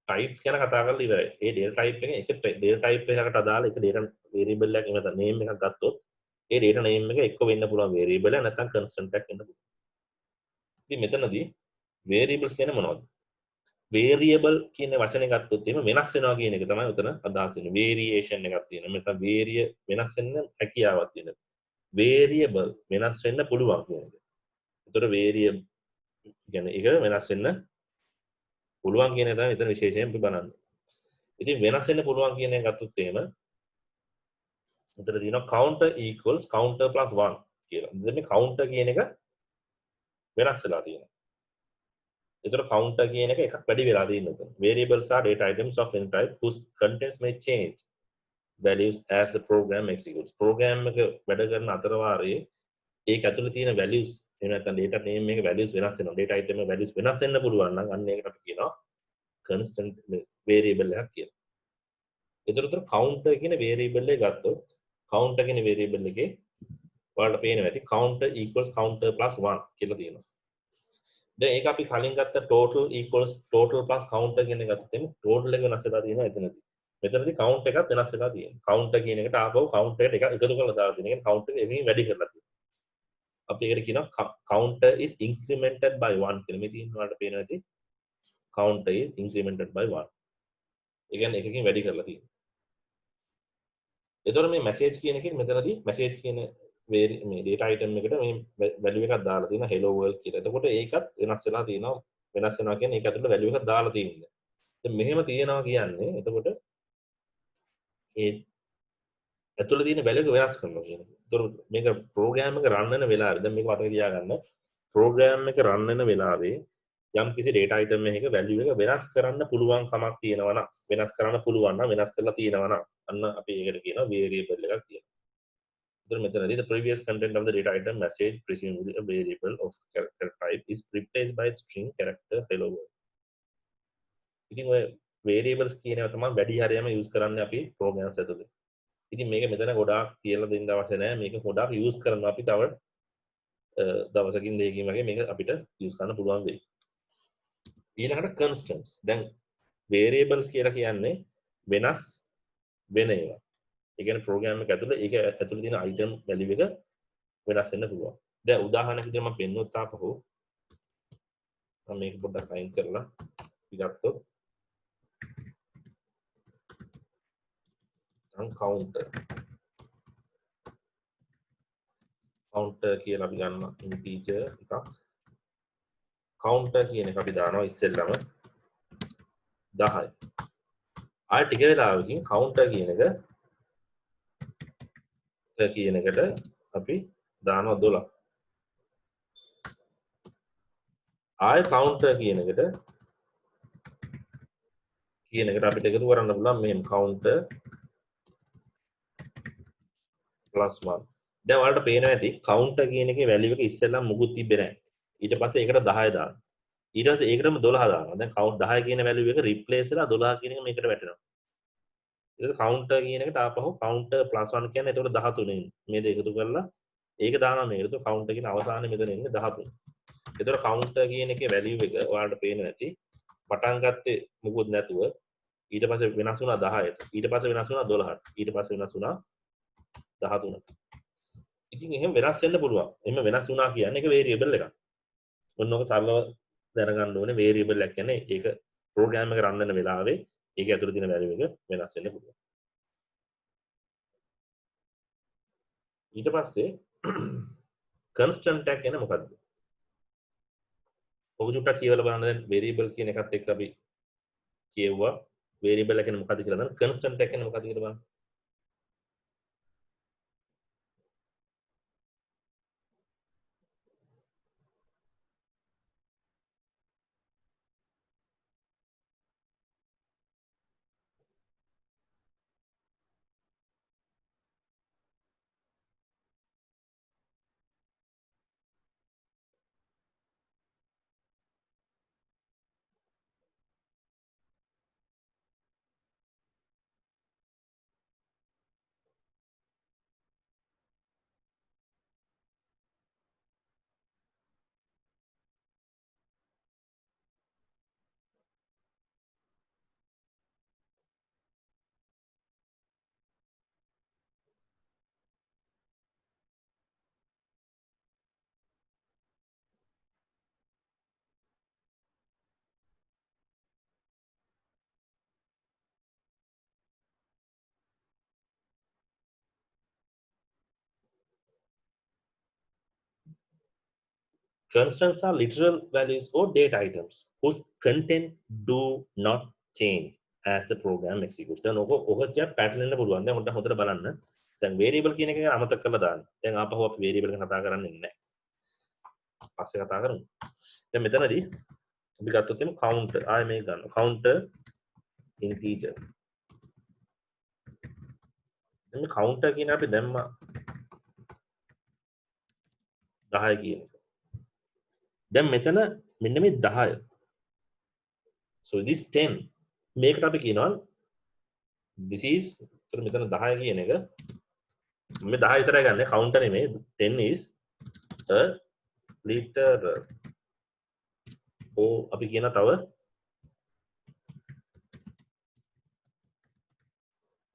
types ගැන කතා කරලා ඉවරයි. ඒ data type එක data type එකකට අදාළ එක data variable එකක් එහෙම නැත්නම් name එකක් ගත්තොත් ඒ data name එක එක්ක වෙන්න පුළුවන් variable එක නැත්නම් constant එකක් වෙන්න පුළුවන්. ඉතින් මෙතනදී variables කියන්නේ මොනවද? variable කියන වචනේ ගත්තොත් එහෙම වෙනස් වෙනවා කියන එක තමයි උතන අදහස් වෙන්නේ. variation එකක් තියෙනවා. නැත්නම් වෙනස් වෙන්න හැකියාවක් තියෙනවා. variable වෙනස් වෙන්න පුළුවන් කියන එක. ඒතර variable කියන්නේ ඒක වෙනස් වෙන්න පුළුවන් කියන එක තමයි මෙතන විශේෂයෙන් අපි බලන්නේ. ඉතින් වෙනස් වෙන්න පුළුවන් කියන එක ගත්තොත් එහෙම උතන තියෙනවා counter equals counter plus 1 කියලා. ඉතින් මේ counter කියන එක වෙනස් වෙලා තියෙනවා. ඒතර counter කියන එක එකක් වැඩි වෙලා තියෙනවා. variables are data items of any type whose contents may change values as the program executes. program එක වැඩ කරන අතර වාරයේ ඒක ඇතුළේ තියෙන values එහෙම නැත්නම් data name එකේ values වෙනස් වෙනවා. data item එකේ values වෙනස් වෙන්න පුළුවන් නම් අන්න ඒකට අපි කියනවා constant variable එකක් කියලා. ඒතර counter කියන variable එක ගත්තොත් counter කියන variable එකේ ඔයාලට පේනවා ඇති counter equals counter plus 1 කියලා තියෙනවා. දැන් ඒක අපි කලින් ගත්ත total equals total plus counter කියන එක ගත්තොත් එimhe total එක වෙනස් වෙලා තියෙනවා එතනදී. මෙතනදී count එකක් වෙනස් වෙලා තියෙනවා. counter කියන එකට ආපහු counter එකට එකතු කරලා දාලා තියෙනවා. ඒ කියන්නේ counter එක එකකින් වැඩි කරලා තියෙනවා. අපි ඒකට කියනවා counter is incremented by 1 කියලා. මේ තියෙන වලට පේනවා ඇති counter is incremented by 1. ඒ කියන්නේ එකකින් වැඩි කරලා තියෙනවා. එතකොට මේ message කියන එකෙන් මෙතනදී message කියන මේ data item එකට මේ value එකක් දාලා තියෙනවා hello world කියලා. එතකොට ඒකත් වෙනස් වෙලා තියෙනවා. වෙනස් වෙනවා කියන්නේ ඒක ඇතුළේ value එකක් දාලා තියෙනවා. දැන් මෙහෙම තියෙනවා කියන්නේ එතකොට ඒ ඇතුළේ තියෙන value එක වෙනස් කරනවා කියන්නේ. එතකොට මේක program එක run වෙන වෙලාවේ දැන් මේක මතක තියාගන්න program එක run වෙන වෙලාවේ යම් කිසි data item එකක value එක වෙනස් කරන්න පුළුවන් කමක් තියෙනවා නම් වෙනස් කරන්න පුළුවන් නම් වෙනස් කරලා තියෙනවා නම් අන්න අපි ඒකට කියනවා variable එකක් කියලා. then the previous content of the data item message presumably a variable of character type is replaced by string character hello world. ඉතින් ඔය variables කියන ඒවා තමයි වැඩි හරියම use කරන්නේ අපි programs ඇතුලේ. ඉතින් මේක මෙතන ගොඩාක් කියලා දෙන්න අවශ්‍ය නැහැ. මේක ගොඩාක් use කරනවා අපි තව දවසකින් දෙකකින් වගේ මේක අපිට use කරන්න පුළුවන් වෙයි. ඊළඟට constants. දැන් variables කියලා කියන්නේ වෙනස් වෙන ඒවා. ඒ කියන්නේ program එක ඇතුලේ ඒක ඇතුලේ තියෙන item value එක වෙනස් වෙන්න පුළුවන්. දැන් උදාහරණයක් විදිහට මම පෙන්නුවොත් ආපහු මම මේක පොඩ්ඩක් අයින් කරලා ඉගත්තොත් counter කියලා අපි ගන්න integer එකක් counter කියන එක අපි දානවා ඉස්සෙල්ලම 10යි. ආයෙ ටික වෙලාවකින් counter කියන එකට අපි දානවා 12. ආය counter කියන එකට අපිට එකතු කරන්න පුළුවන් මෙහෙම counter +1. දැන් ඔයාලට පේනවා ඇති counter කියන එකේ value එක ඉස්සෙල්ලා මුකුත් තිබ්බේ නැහැ. ඊට පස්සේ ඒකට 10 දානවා. ඊට පස්සේ ඒකටම 12 දානවා. දැන් count 10 කියන value එක replace වෙලා 12 කියන එක මේකට වැටෙනවා. ඊට පස්සේ counter කියන එකට ආපහු counter +1 කියන්නේ එතකොට 13 මේ දෙක එකතු කරලා ඒක දානවා මේකට. එතකොට counter කියන අවසානයේ මෙතන එන්නේ 13. එතකොට counter කියන එකේ value එක ඔයාලට පේනවා ඇති පටන් ගත්තේ මුකුත් නැතුව ඊට පස්සේ වෙනස් වුණා 10ට. ඊට පස්සේ වෙනස් වුණා 12ට. ඊට පස්සේ වෙනස් වුණා 13ට. ඉතින් එහෙම වෙනස් වෙන්න පුළුවන්. එහෙම වෙනස් වුණා කියන්නේ ඒක variable එකක්. ඔන්න ඔක සරලව දැනගන්න ඕනේ variable එක කියන්නේ ඒක program එක run වෙන වෙලාවේ ඒක ඇතුළේ තියෙන value එක වෙනස් වෙන්න පුළුවන්. ඊට පස්සේ constant එක කියන්නේ මොකද්ද? ඔක චුට්ටක් කියවලා බලන්න දැන් variable කියන එකත් එක්ක අපි කියවුවා variable එක කියන්නේ මොකද්ද කියලා දැන් constant එක කියන්නේ මොකද්ද කියලා බලන්න. Constants are literal values or data items whose content do not change as the program executes. දැන් ඔක කිය pattern වෙන්න පුළුවන්. දැන් උන්ට හොඳට බලන්න. දැන් variable කියන එක අමතක කරලා දාන්න. දැන් ආපහු අපි variable ගැන කතා කරන්නේ නැහැ. පස්සේ කතා කරමු. දැන් මෙතනදී අපි ගත්තොත් එimhe counter ආයෙ මේක ගන්න. counter integer. දැන් මේ counter කියන අපි දැම්මා 10 කියන එක. දැන් මෙතන මෙන්න මේ 10. So this 10 මේකට අපි කියනවා this is එතන මෙතන 10 කියන එක මේ 10 විතරයි ගන්න counter නෙමෙයි 10 is a literal අපි කියන තව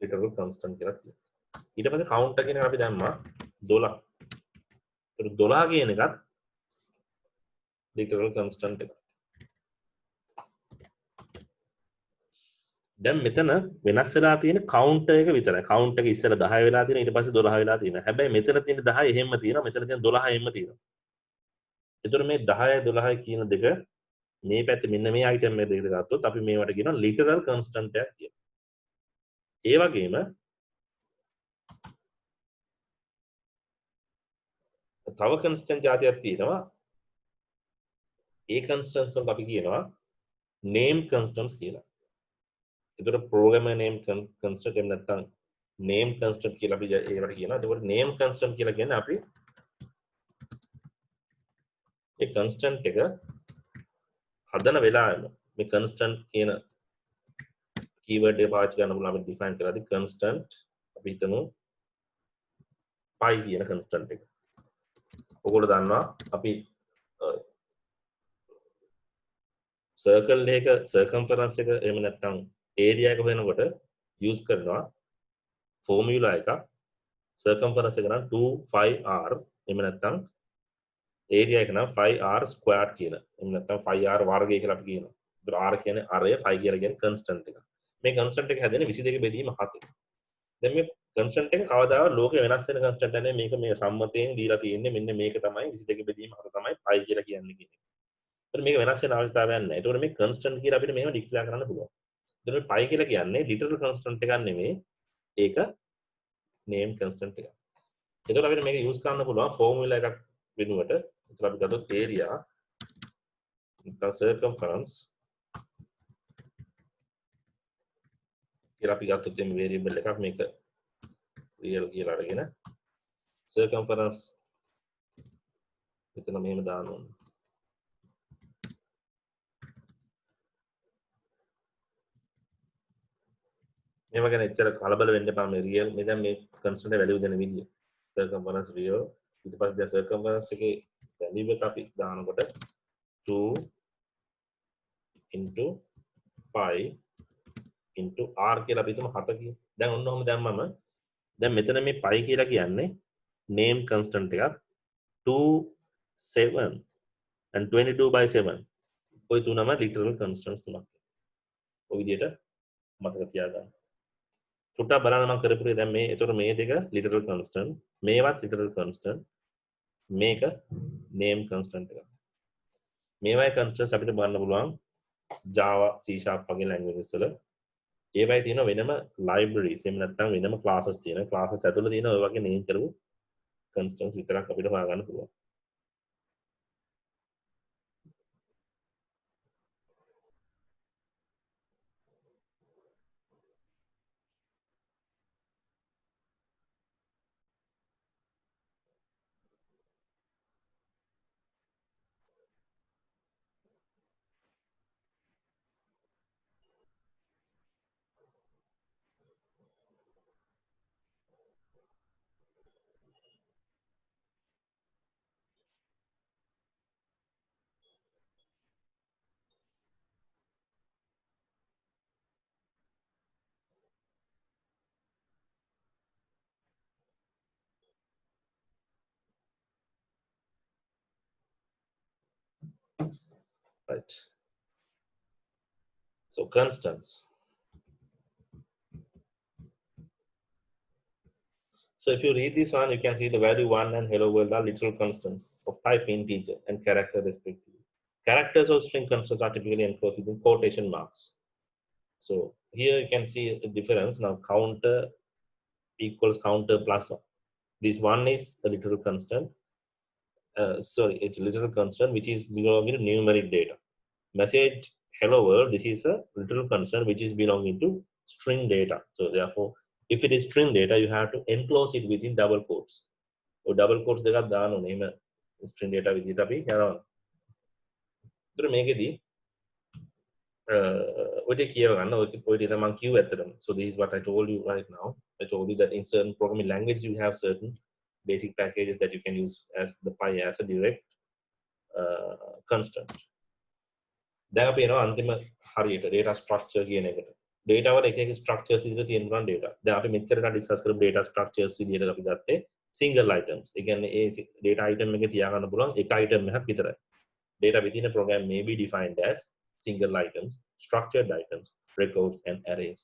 literal constant කියලා කියනවා. ඊට පස්සේ counter කියන එක අපි දැම්මා 12. ඒතර 12 කියන එකත් literal constant එක. දැන් මෙතන වෙනස් වෙලා තියෙන counter එක විතරයි. count එක ඉස්සෙල්ලා 10 වෙලා තියෙනවා ඊට පස්සේ 12 වෙලා තියෙනවා. හැබැයි මෙතන තියෙන 10 එහෙම්ම තියෙනවා. මෙතන තියෙන 12 එහෙම්ම තියෙනවා. ඒතර මේ 10 12 කියන දෙක මේ පැත්තේ මෙන්න මේ item එක දෙක ගත්තොත් අපි මේවට කියනවා literal constant එකක් කියලා. ඒ වගේම තව constant જાතියක් තියෙනවා. ඒ constants වලට අපි කියනවා name constants කියලා. ඒතර programmer name constant එහෙම නැත්නම් name constant කියලා අපි ඒවට කියනවා. ඒකට name constant කියලා කියන්නේ අපි ඒ constant එක හදන වෙලාවෙම මේ constant කියන keyword එක පාවිච්චි කරන්න පුළුවන් අපි define කරලාදී constant අපි හිතමු pi කියන constant එක. ඔයගොල්ලෝ දන්නවා අපි circle එක circumference එක එහෙම නැත්නම් area එක හොයනකොට use කරනවා formula එකක් circumference එක නම් 2πr එහෙම නැත්නම් area එක නම් 5r squared කියන. එහෙම නැත්නම් 5r වර්ගය කියලා අපි කියනවා. ඒතර r කියන්නේ array 5 කියලා කියන්නේ constant එක. මේ constant එක හැදෙන්නේ 22 බෙදීම 7. දැන් මේ constant එක කවදාවත් ලෝකේ වෙනස් වෙන constant නැහැ. මේක මේ සම්මතයෙන් දීලා තියෙන්නේ මෙන්න මේක තමයි 22 බෙදීම 7 තමයි pi කියලා කියන්නේ කියන එක. ඒතර මේක වෙනස් වෙන අවශ්‍යතාවයක් නැහැ. ඒතකොට මේ constant කියලා අපිට මේව ඩික්ලෙයාර් කරන්න පුළුවන්. ඒතර මේ pi කියලා කියන්නේ literal constant එකක් නෙමෙයි. ඒක name constant එකක්. එතකොට අපිට මේක යූස් කරන්න පුළුවන් ෆෝමියුලා එකක් වෙනුවට. එතකොට අපි ගත්තොත් area නැත්නම් circumference කියලා අපි ගත්තොත් මේ variable එකක් මේක real කියලා අරගෙන circumference මෙතන මෙහෙම දාන්න ඕනේ. මේව ගැන එච්චර කලබල වෙන්න එපා. මේ real මේ දැන් මේ constant value දෙන විදිය circumference real ඊට පස්සේ දැන් circumference එකේ value එක අපි දානකොට 2 into pi into r කියලා අපි හිතමු 7 කියලා. දැන් ඔන්න ඔහම දැම්මම දැන් මෙතන මේ pi කියලා කියන්නේ name constant එකක් 2 7 and 22 by 7 ඔය තුනම literal constants තුනක්. ඔය විදිහට මතක තියාගන්න. සුට්ටක් බලන්න මම කරපුවේ දැන් මේ ඒතකොට මේ දෙක literal constant මේවත් literal constant මේක name constant එකක්. මේවයි constants අපිට බලන්න පුළුවන් Java C# වගේ languages වල ඒවයි තියෙන වෙනම libraries එහෙම නැත්නම් වෙනම classes තියෙන classes ඇතුළේ තියෙන ඔය වගේ name කරපු constants විතරක් අපිට හොයාගන්න පුළුවන්. Right. So constants. So if you read this one, you can see the value 1 and hello world are literal constants of type integer and character respectively. Characters or string constants are typically enclosed within quotation marks. So here you can see the difference. Now counter equals counter plus 1. This one is a literal constant. Sorry, it's a literal constant which is belonging to numeric data. Message hello world, this is a literal constant which is belonging to string data. So therefore, if it is string data, you have to enclose it within double quotes. So double quotes දෙකක් දාන්න ඕනේ. එහෙම string data විදිහට අපි යනවා. ඒතර මේකෙදී ඔය ටික කියව ගන්න. ඔය ටික තමයි කිව්ව ඇත්තටම. So this is what I told you right now. I told you that in certain programming languages you have certain basic packages that you can use as the pi as a direct constant. දැන් අපි එනවා අන්තිම හරියට data structure කියන එකට. data වල එක එක structures විදිහට තියෙනවා data. දැන් අපි මෙච්චර කල් discuss කරපු data structures විදිහට අපි ගත්තේ single items. ඒ කියන්නේ ඒ data item එකේ තියාගන්න පුළුවන් එක item එකක් විතරයි. Data within a program may be defined as single items, structured items, records and arrays.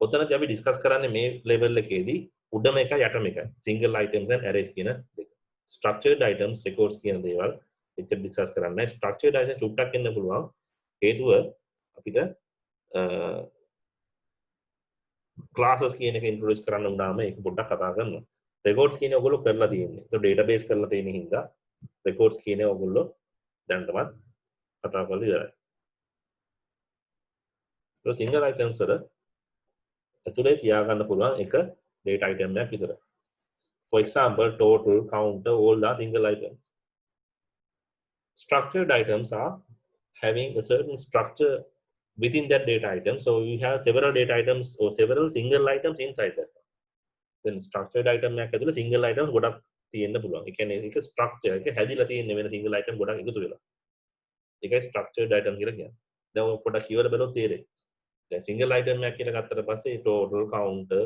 ඔතනදී අපි discuss කරන්නේ මේ level එකේදී උඩම එක යටම එකයි. single items and arrays කියන දෙක. structured items, records කියන දේවල් එච්චර discuss කරන්නේ. structured items චුට්ටක් එන්න පුළුවන්. හේතුව අපිට classes කියන එක introduce කරන්න උනාම ඒක පොඩ්ඩක් කතා කරනවා. records කියන ඔයගොල්ලෝ කරලා තියෙන්නේ. ඒක database කරලා තියෙන හින්දා records කියන ඔයගොල්ලෝ දැනටමත් කතා කරලා ඉවරයි. So single items වල ඇතුලේ තියාගන්න පුළුවන් එක data item එකක් විතරයි. For example, total, counter, all are single items. Structured items are having a certain structure within that data item. So you have several data items or several single items inside that. Then structured item එකක් ඇතුලේ single items ගොඩක් තියෙන්න පුළුවන්. ඒ කියන්නේ ඒක structure එක හැදිලා තියෙන වෙන single item ගොඩක් එකතු වෙලා. ඒකයි structured item කියලා කියන්නේ. දැන් ඔය පොඩක් කියවලා බලුවොත් තේරෙයි. දැන් single item එකක් කියලා ගත්තට පස්සේ total, counter,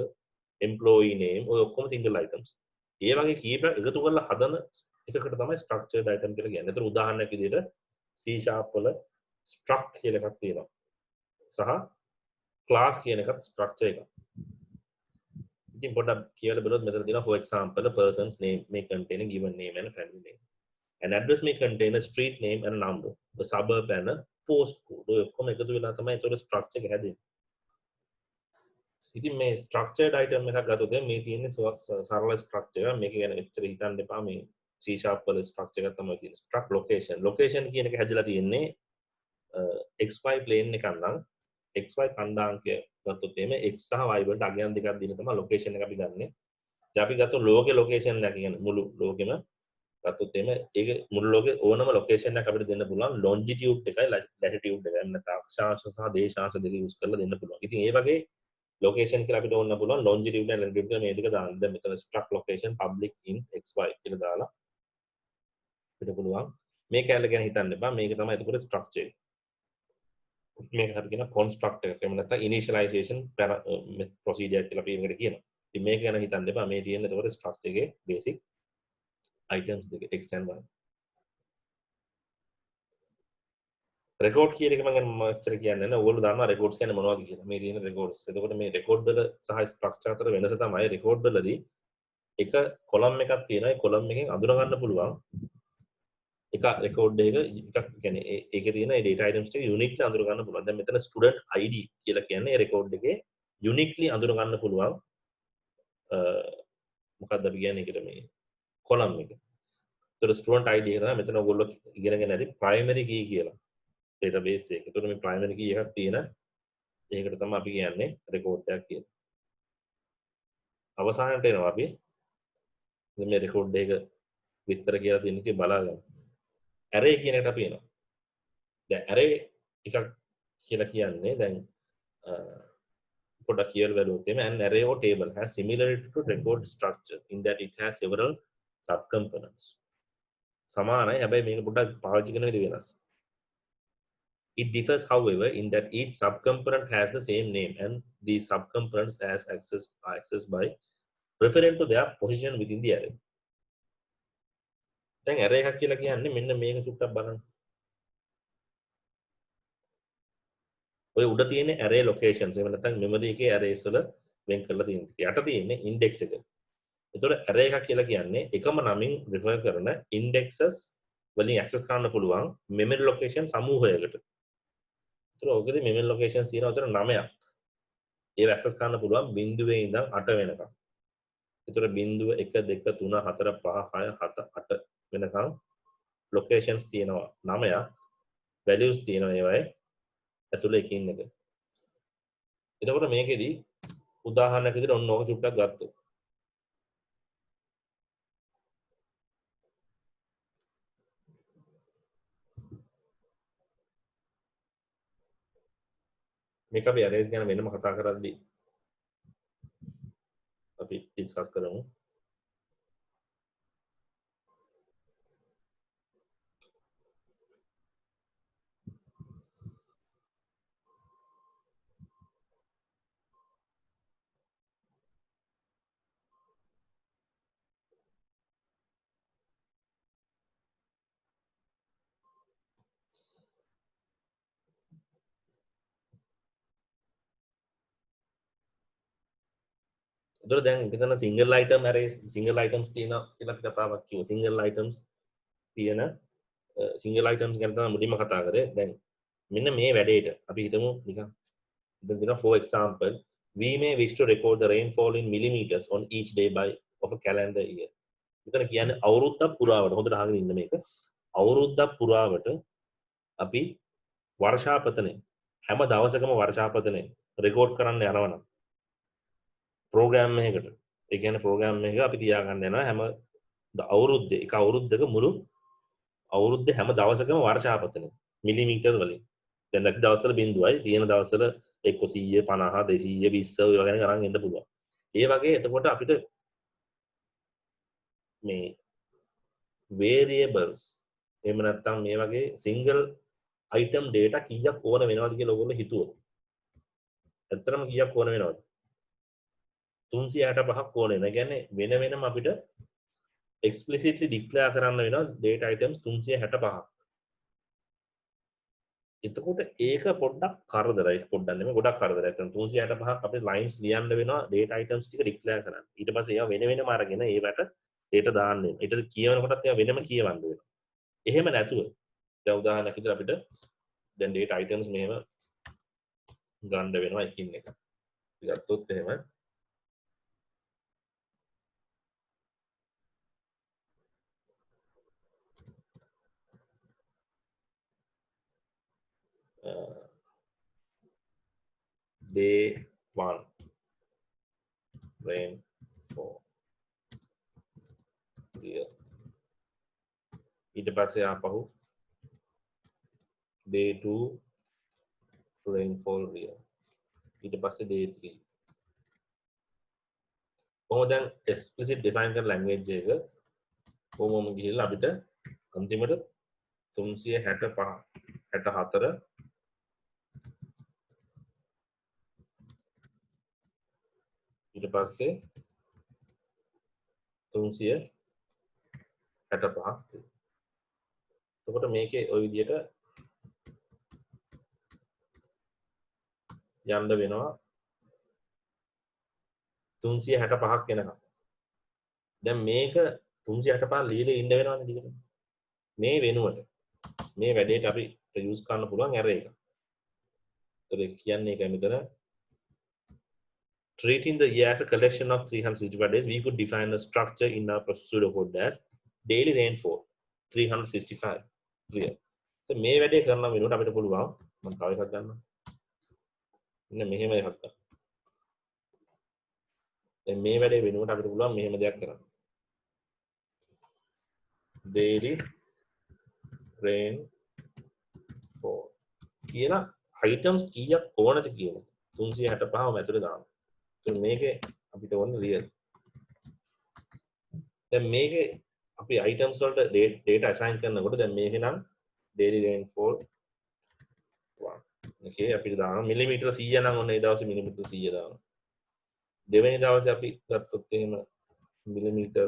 employee name ඔය ඔක්කොම single items. ඒ වගේ කීපයක් එකතු කරලා හදන එකකට තමයි structured item කියලා කියන්නේ. ඒතර උදාහරණයක් විදිහට C# වල struct කියලා එකක් තියෙනවා. සහ class කියන එකත් structure එකක්. ඉතින් පොඩ්ඩක් කියලා බලුවොත් මෙතන තියෙනවා for example a person's name may contain a given name and a family name. An address may contain a street name and a number, a suburb and a postcode. ඔය ඔක්කොම එකතු වෙලා තමයි ඒතර structure එක හැදෙන්නේ. ඉතින් මේ ස්ට්‍රක්චර්ඩ් අයිටම් එකක් ගත්තොත් මේ තියෙන්නේ සරල ස්ට්‍රක්චර් එක. මේක ගැන එච්චර හිතන්න එපා. මේ C# වල ස්ට්‍රක්චර් එකක් තමයි තියෙන්නේ. ස්ට්‍රක් ලොකේෂන්. ලොකේෂන් කියන එක හැදලා තියෙන්නේ XY ප්ලේන් එකක් නම් XY කණ්ඩාංකය ගත්තොත් එimhe X සහ Y වලට අගයන් දෙකක් දෙන තමයි ලොකේෂන් එක අපි ගන්නෙ. දැන් අපි ගත්තොත් ලෝකේ ලොකේෂන් එක කියන්නේ මුළු ලෝකෙම ගත්තොත් එimhe ඒක මුළු ලෝකේ ඕනම ලොකේෂන් එකක් අපිට දෙන්න පුළුවන් ලොන්ජිටියුඩ් එකයි ලැටිටියුඩ් එකයි. නැත්නම් අක්ෂාංශ සහ දේශාංශ දෙක යූස් කරලා දෙන්න පුළුවන්. ඉතින් ඒ වගේ ලොකේෂන් කියලා අපිට ඕන්න පුළුවන් ලොන්ජිටියුඩ් and ලැටිටියුඩ් මේ දෙක දාන්න. දැන් මෙතන ස්ට්‍රක් ලොකේෂන් පබ්ලික් ඉන් XY කියලා දාලා අපිට පුළුවන් මේ කැලේ ගැන හිතන්න එපා. මේක තමයි එතකොට ස්ට්‍රක්චර් එක. මේක හරියට කියන කොන්ස්ට්‍රක්ටර් එක. එහෙම නැත්නම් ඉනිෂියලයිසේෂන් ප්‍රොසීජර් කියලා අපි මේකට කියනවා. ඉතින් මේක ගැන හිතන්න එපා. මේ තියෙන එතකොට ස්ට්‍රක්චර් එකේ බේසික් items දෙක X and Y. රෙකෝඩ් කියන එක මම ඇත්තට කියන්නේ නැහැ. ඕගොල්ලෝ දන්නවා රෙකෝඩ්ස් කියන්නේ මොනවද කියලා. මේ තියෙන රෙකෝඩ්ස්. එතකොට මේ රෙකෝඩ් වල සහ ස්ට්‍රක්චර් අතර වෙනස තමයි රෙකෝඩ් වලදී එක කොලම් එකක් තියෙනවා. ඒ කොලම් එකෙන් අඳුර ගන්න පුළුවන් එක රෙකෝඩ් එකක් කියන්නේ ඒකේ තියෙන ඒ data items ටික යුනික්ලි අඳුර ගන්න පුළුවන්. දැන් මෙතන student ID කියලා කියන්නේ රෙකෝඩ් එකේ යුනික්ලි අඳුර ගන්න පුළුවන් මොකක්ද අපි කියන්නේ ඒකට මේ කොලම් එක. ඒතර student ID එක තමයි මෙතන ඔයගොල්ලෝ ඉගෙනගෙන ඇති primary key කියලා. database එක. ඒතර මේ primary key එකක් තියෙන ඒකට තමයි අපි කියන්නේ රෙකෝඩ් එකක් කියලා. අවසානට එනවා අපි මේ රෙකෝඩ් එක විස්තර කියලා තියෙන ඉතින් බලාගන්න. array කියන එකට අපි එනවා. දැන් array එකක් කියලා කියන්නේ දැන් පොඩ්ඩක් කියලා බලුවොත් එimhe an array or table has similarity to record structure in that it has several subcomponents. සමානයි හැබැයි මේක පොඩ්ඩක් පාවිච්චි කරන විදිහ වෙනස්. It differs, however, in that each subcomponent has the same name and these subcomponents are accessed by referring to their position within the array. දැන් array එකක් කියලා කියන්නේ මෙන්න මේක චුට්ටක් බලන්න. ඔය උඩ තියෙන array locations එහෙම නැත්නම් memory එකේ arrays වල වෙන් කරලා තියෙන. යට තියෙන්නේ index එක. ඒතකොට array එකක් කියලා කියන්නේ එකම නමින් refer කරන indexes වලින් access කරන්න පුළුවන් memory location සමූහයකට. ඒතකොට ඔකදී memory locations තියෙනවා උතන 9ක්. ඒව access කරන්න පුළුවන් බිංදුවේ ඉඳන් 8 වෙනකම්. ඒතකොට බිංදුව 1 2 3 4 5 6 7 8 වෙනකම් locations තියෙනවා 9ක්. values තියෙනවා ඒවයේ ඇතුළේ එකින් එක. එතකොට මේකෙදි උදාහරණයක් විදිහට ඔන්න ඕක චුට්ටක් ගත්තොත්. මේක අපි arrays ගැන වෙනම කතා කරද්දී අපි ඩිස්කස් කරමු. එතකොට දැන් මෙතන single item arrays single items තියෙනවා කියලා අපි කතාවක් කිව්වා. single items තියෙන single items ගැන තමයි මුලින්ම කතා කරේ. දැන් මෙන්න මේ වැඩේට අපි හිතමු නිකන් දැන් දෙනවා for example we may wish to record the rainfall in millimeters on each day by of a calendar year. මෙතන කියන්නේ අවුරුද්දක් පුරාවට හොඳට අහගෙන ඉන්න මේක. අවුරුද්දක් පුරාවට අපි වර්ෂාපතනය හැම දවසකම වර්ෂාපතනය රෙකෝඩ් කරන්න යනවනම් ප්‍රෝග්‍රෑම් එකකට ඒ කියන්නේ ප්‍රෝග්‍රෑම් එක අපි තියාගන්න යනවා හැම අවුරුද්දේ එක අවුරුද්දක මුළු අවුරුද්දේ හැම දවසකම වර්ෂාපතනය මිලිමීටර් වලින් දැන් නැති දවස්වල බිඳුවයි තියෙන දවස්වල 100 50 200 20 ඔය වගේ ගණන් එන්න පුළුවන්. ඒ වගේ එතකොට අපිට මේ variables එහෙම නැත්නම් මේ වගේ single item data කීයක් ඕන වෙනවද කියලා ඔයගොල්ලෝ හිතුවොත් ඇත්තටම කීයක් ඕන වෙනවද? 365ක් ඕන වෙනවා. ඒ කියන්නේ වෙන වෙනම අපිට explicitly declare කරන්න වෙනවා data items 365ක්. එතකොට ඒක පොඩ්ඩක් කරදරයි. පොඩ්ඩක් නෙමෙයි ගොඩක් කරදරයි. නැත්නම් 365ක් අපිට lines ලියන්න වෙනවා data items ටික declare කරන්න. ඊට පස්සේ ඒවා වෙන වෙනම අරගෙන ඒවට data දාන්න වෙනවා. ඊට පස්සේ කියවනකොටත් ඒවා වෙනම කියවන්න වෙනවා. එහෙම නැතුව දැන් උදාහරණයක් විදිහට අපිට දැන් data items මෙහෙම ගන්න වෙනවා එකින් එක. ගත්තොත් එහෙම day 1 rainfall real ඊට පස්සේ ආපහු day 2 rainfall real ඊට පස්සේ day 3 කොහොමද දැන් explicit define කරන language එක කොහොමම ගිහිල්ලා අපිට අන්තිමට 365 64 ඊට පස්සේ 365ක් එතකොට මේකේ ওই විදිහට යන්න වෙනවා 365ක් එනකම්. දැන් මේක 365 ලියලා ඉන්න වෙනවනේ ටිකක්. මේ වෙනුවට මේ වැඩේට අපි යූස් කරන්න පුළුවන් array එක. ඒතර කියන්නේ ඒකයි මෙතන treating the year as a collection of 365 days, we could define a structure in our pseudocode as daily rainfall 365 real. So මේ වැඩේ කරන වෙනුවට අපිට පුළුවන් මම තව එකක් ගන්නවා. මෙන්න මෙහෙම එකක් ගන්න. දැන් මේ වැඩේ වෙනුවට අපිට පුළුවන් මෙහෙම දෙයක් කරන්න. daily rainfall කියලා items කීයක් ඕනද කියලා 365ම ඇතුලේ දාන්න. ඒත් මේකේ අපිට ඕන real. දැන් මේකේ අපි items වලට data assign කරනකොට දැන් මේක නම් daily rainfall 1 okay අපිට දානවා මිලිමීටර 100 නම් ඔන්න ඒ දවසේ මිලිමීටර 100 දානවා. දෙවෙනි දවසේ අපි ගත්තොත් එහෙම මිලිමීටර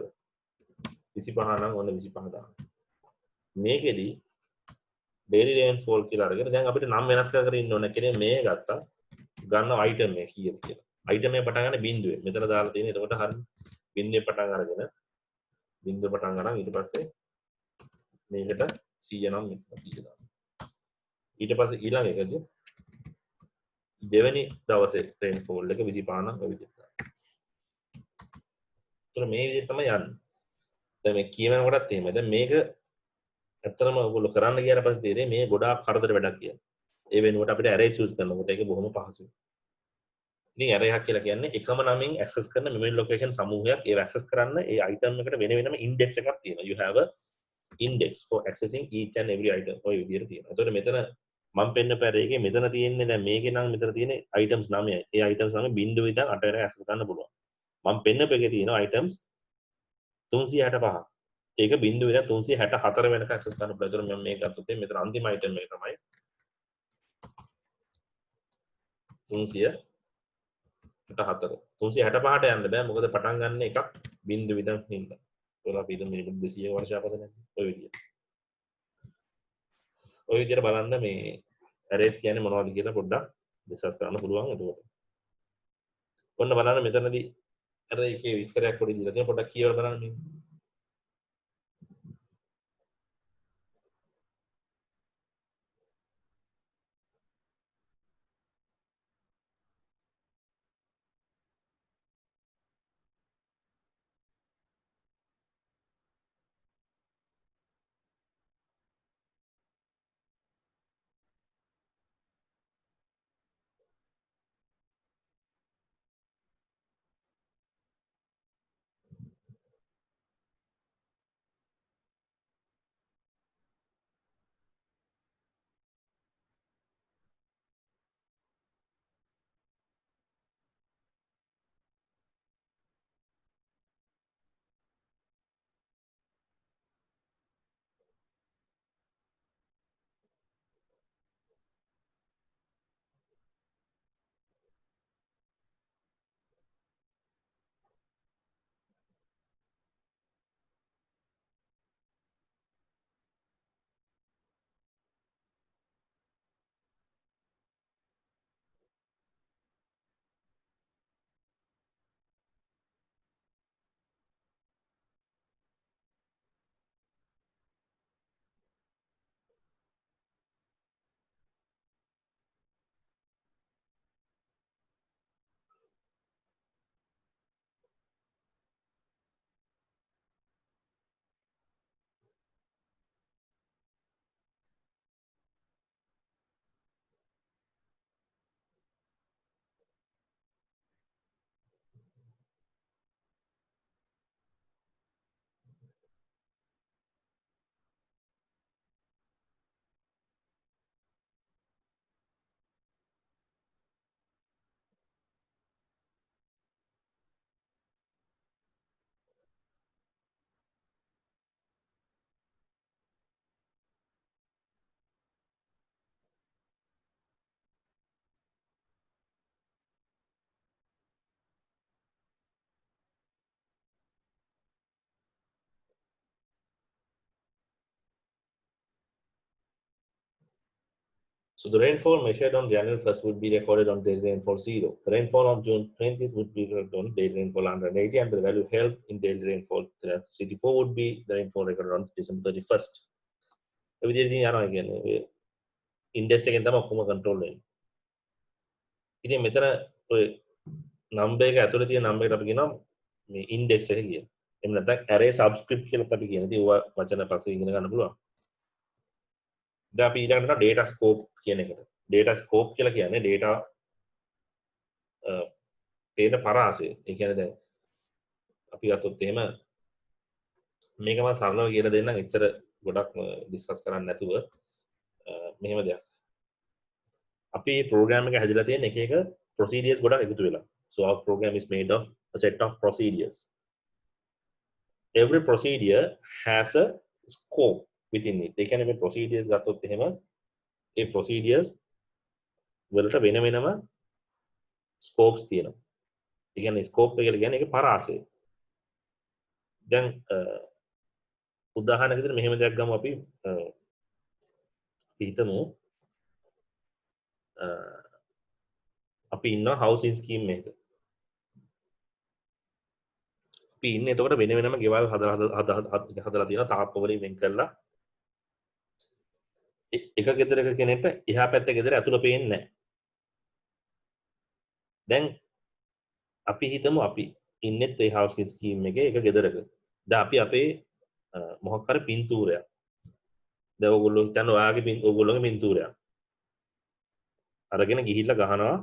25 නම් ඔන්න 25 දානවා. මේකෙදි daily rainfall කියලා අරගෙන දැන් අපිට නම් වෙනස් කර කර ඉන්න ඕන කියන්නේ මේ ගත්තා ගන්න item එක කීයද කියලා. item එක පටන් ගන්න බිංදුවේ. මෙතන දාලා තියෙන. එතකොට හරියි. බිංදුවේ පටන් අරගෙන බිංදුව පටන් ගන්න ඊට පස්සේ මේකට 100 නම් මෙතන 100 දානවා. ඊට පස්සේ ඊළඟ එකදී දෙවෙනි දවසේ rainfall එක 25 නම් ඔය විදිහට දානවා. ඒතර මේ විදිහට තමයි යන්නේ. දැන් මේ කියවන කොටත් එහෙමයි. දැන් මේක ඇත්තටම ඔයගොල්ලෝ කරන්න ගියාට පස්සේ තේරෙයි මේ ගොඩාක් කරදර වැඩක් කියලා. ඒ වෙනුවට අපිට array choose කරනකොට ඒක බොහොම පහසුයි. ඉතින් array එකක් කියලා කියන්නේ එකම නමින් access කරන memory location සමූහයක්. ඒක access කරන්න ඒ item එකට වෙන වෙනම index එකක් තියෙනවා. You have a index for accessing each and every item. ඔය විදිහට තියෙනවා. එතකොට මෙතන මම පෙන්නපු array එකේ මෙතන තියෙන්නේ දැන් මේකේ නම් මෙතන තියෙන්නේ items 9යි. ඒ items 9 බිංදුව ඉඳන් 8 වෙනකන් access කරන්න පුළුවන්. මම පෙන්නපු එකේ තියෙනවා items 365. ඒක බිංදුව ඉඳන් 364 වෙනකන් access කරන්න පුළුවන්. ඒතර මම මේක ගත්තොත් මෙතන අන්තිම item එක තමයි 364. 365ට යන්න බෑ මොකද පටන් ගන්න එකක් බිංදුව ඉඳන් හින්දා. ඒතකොට අපි හිතමු මිනිත්තු 200 වර්ෂාපත නැද්ද? ඔය විදියට. ඔය විදියට බලන්න මේ arrays කියන්නේ මොනවද කියලා පොඩ්ඩක් discuss කරන්න පුළුවන් එතකොට. ඔන්න බලන්න මෙතනදී array එකේ විස්තරයක් පොඩි දීලා තියෙනවා පොඩ්ඩක් කියවලා බලන්න මේ. So the rainfall measured on January 1st would be recorded on daily rainfall 0. The rainfall on June 20th would be recorded on daily rainfall 180, and the value held in daily rainfall 64 would be the rainfall recorded on December 31st. ඒ විදිහට ඉතින් යනවා කියන්නේ index එකෙන් තමයි ඔක්කොම control වෙන්නේ. ඉතින් මෙතන ඔය නම්බර් එක ඇතුලේ තියෙන නම්බර් එකට අපි කියනවා මේ ඉන්ඩෙක්ස් එක කියලා. එහෙම නැත්නම් array subscript කියලා අපි කියන. ඉතින් ඔය වචන පස්සේ ඉගෙන ගන්න පුළුවන්. දැන් අපි ඊළඟට යනවා data scope කියන එකට. data scope කියලා කියන්නේ data data පරාසය. ඒ කියන්නේ දැන් අපි ගත්තොත් එහෙම මේක මම සරලව කියලා දෙන්නම් එච්චර ගොඩක් ඩිස්කස් කරන්න නැතුව මෙහෙම දෙයක්. අපි ප්‍රෝග්‍රෑම් එක හැදලා තියෙන එක procedures ගොඩක් එකතු වෙලා. So our program is made of a set of procedures. Every procedure has a scope within it. ඒ කියන්නේ මේ procedures ගත්තොත් එහෙම ඒ procedures වලට වෙන වෙනම scopes තියෙනවා. ඒ කියන්නේ scope එක කියලා කියන්නේ ඒක පරාසය. දැන් උදාහරණයක් විදිහට මෙහෙම දෙයක් ගමු අපි හිතමු අපි ඉන්නවා housing scheme එකක. අපි ඉන්නේ එතකොට වෙන වෙනම ගෙවල් හදලා තියෙනවා තාප්ප වලින් වෙන් කරලා. එක ගෙදරක කෙනෙක්ට එහා පැත්තේ ගෙදර ඇතුළ පේන්නේ නැහැ. දැන් අපි හිතමු අපි ඉන්නෙත් ඒ housing scheme එකේ එක ගෙදරක. දැන් අපි අපේ මොකක් හරි පින්තූරයක්. දැන් ඕගොල්ලෝ හිතන්න ඕගොල්ලෝගේ පින්තූරයක්. අරගෙන ගිහිල්ලා ගහනවා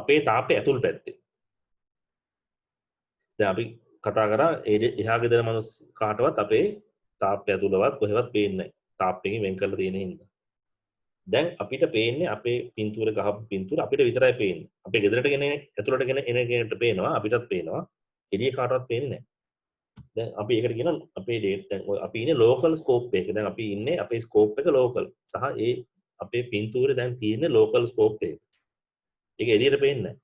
අපේ තාප්පේ ඇතුල් පැත්තේ. දැන් අපි කතා කරා එහා ගෙදර මිනිස් කාටවත් අපේ තාප්පේ ඇතුළවත් කොහෙවත් පේන්නේ නැහැ. තාප්පෙකින් වෙන් කරලා තියෙන හින්දා. දැන් අපිට පේන්නේ අපේ පින්තූර ගහපු පින්තූර අපිට විතරයි පේන්නේ. අපේ ගෙදරට ගෙන ඇතුළට ගෙන එන කෙනෙක්ට පේනවා අපිටත් පේනවා. එළිය කාටවත් පේන්නේ නැහැ. දැන් අපි ඒකට කියනවා අපේ දැන් අපි ඉන්නේ ලෝකල් ස්කෝප් එකක. දැන් අපි ඉන්නේ අපේ ස්කෝප් එක ලෝකල්. සහ ඒ අපේ පින්තූරේ දැන් තියෙන්නේ ලෝකල් ස්කෝප් එකක. ඒක එළියට පේන්නේ නැහැ.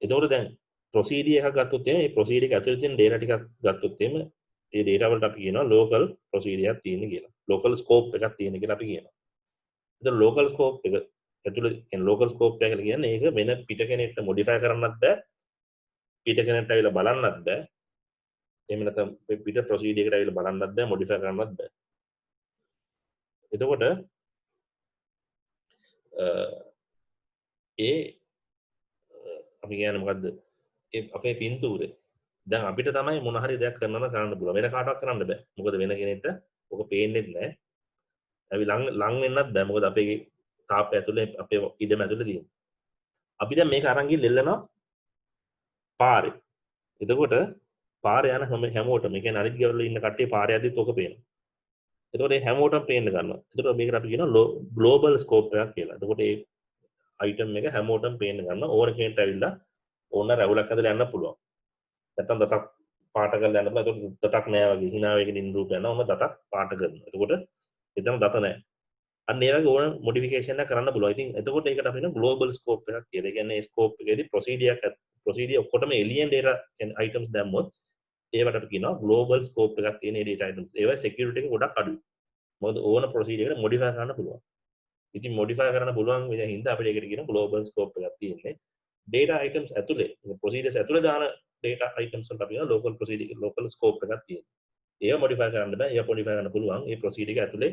එතකොට දැන් ප්‍රොසීඩියර් එකක් ගත්තොත් එහෙනම් මේ ප්‍රොසීඩියර් එක ඇතුලේ තියෙන data ටිකක් ගත්තොත් එහෙනම් ඒ data වලට අපි කියනවා local procedure එකක් තියෙන කියලා. local scope එකක් තියෙන කියලා අපි කියනවා. එතකොට local scope එක ඇතුලේ කියන්නේ local scope එක කියලා කියන්නේ ඒක වෙන පිට කෙනෙක්ට modify කරන්නත් බෑ. පිට කෙනෙක්ට ඇවිල්ලා බලන්නත් බෑ. එහෙම නැත්නම් පිට procedure එකට ඇවිල්ලා බලන්නත් බෑ, modify කරන්නත් බෑ. එතකොට ඒ අපි කියන්නේ මොකද්ද? ඒ අපේ පින්තූරේ දැන් අපිට තමයි මොන හරි දෙයක් කරනවා කරන්න පුළුවන්. වෙන කාටවත් කරන්න බෑ. මොකද වෙන කෙනෙක්ට ඔක පේන්නේත් නැහැ. අපි ලං වෙන්නත් බෑ. මොකද අපේ තාප්පය ඇතුලේ අපේ ඉඩම ඇතුලේ තියෙන. අපි දැන් මේක අරන් ගිහින් දෙල්ලනවා පාරේ. එතකොට පාරේ යන හැමෝටම, ඒ කියන්නේ අනිත් ගෙවල් වල ඉන්න කට්ටිය පාරේ යද්දිත් ඔක පේනවා. එතකොට මේ හැමෝටම පේන්න ගන්නවා. එතකොට මේකට අපි කියනවා ග්ලෝබල් ස්කෝප් එකක් කියලා. එතකොට මේ අයිටම් එක හැමෝටම පේන්න ගන්නවා. ඕන කෙනෙක්ට ඇවිල්ලා ඕන රැවුලක් ඇදලා යන්න පුළුවන්. නැත්තම් දතක් පාට කරලා යන්න බෑ. එතකොට දතක් නෑ වගේ hina වෙගෙන ඉන්න රූප යනවා. ඔන්න දතක් පාට කරනවා. එතකොට එතන දත නෑ. අන්න ඒ වගේ ඕන මොඩිෆිකේෂන් එකක් කරන්න පුළුවන්. ඉතින් එතකොට ඒකට අපි කියනවා ග්ලෝබල් ස්කෝප් එකක් කියලා. ඒ කියන්නේ ස්කෝප් එකේදී ප්‍රොසීඩියර් ඔක්කොටම එලියන් data items දැම්මොත් ඒවට අපි කියනවා ග්ලෝබල් ස්කෝප් එකක් තියෙන data items. ඒවයි security එක ගොඩක් අඩුයි. මොකද ඕන ප්‍රොසීඩියර් එකට මොඩිෆයි කරන්න පුළුවන්. ඉතින් මොඩිෆයි කරන්න පුළුවන් විදිහ හින්දා අපිට ඒකට කියනවා ග්ලෝබල් ස්කෝප් එකක් තියෙන්නේ. data items ඇතුලේ procedures ඇතුලේ දාන data items වලට අපි කියනවා local scope එකක් තියෙනවා. ඒව modify කරන්න බෑ. ඒව modify කරන්න පුළුවන් ඒ procedure එක ඇතුලේ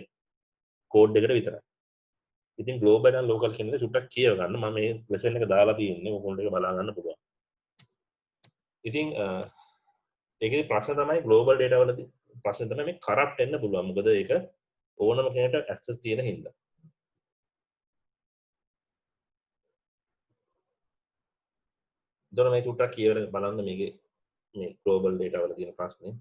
code එකට විතරයි. ඉතින් global and local කියන එක චුට්ටක් කියව ගන්න. මම මේ lesson එක දාලා තියෙන්නේ. ඔයගොල්ලෝ ඒක බලා ගන්න පුළුවන්. ඉතින් ඒකේ ප්‍රශ්න තමයි global data වලදී ප්‍රශ්න තමයි මේ corrupt වෙන්න පුළුවන්. මොකද ඒක ඕනම කෙනෙක්ට access තියෙන හින්දා. එතකොට මේ චුට්ටක් කියවලා බලන්න මේකේ මේ global data වල තියෙන ප්‍රශ්නේ.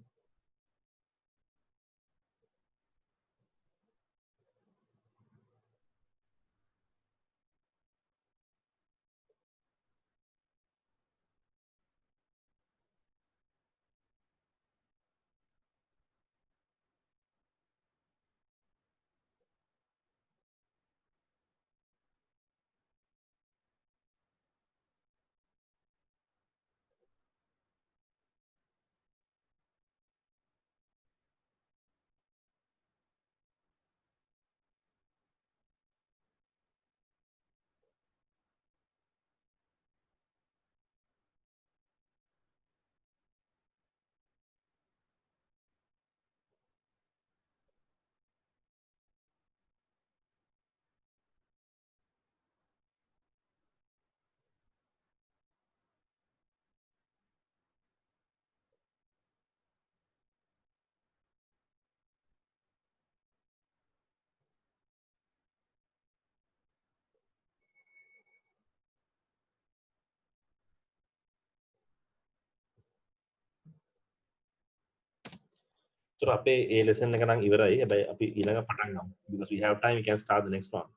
තුර අපේ ඒ ලෙසන් එක නම් ඉවරයි. හැබැයි අපි ඊළඟ පටන් ගමු. Because we have time, we can start the next one.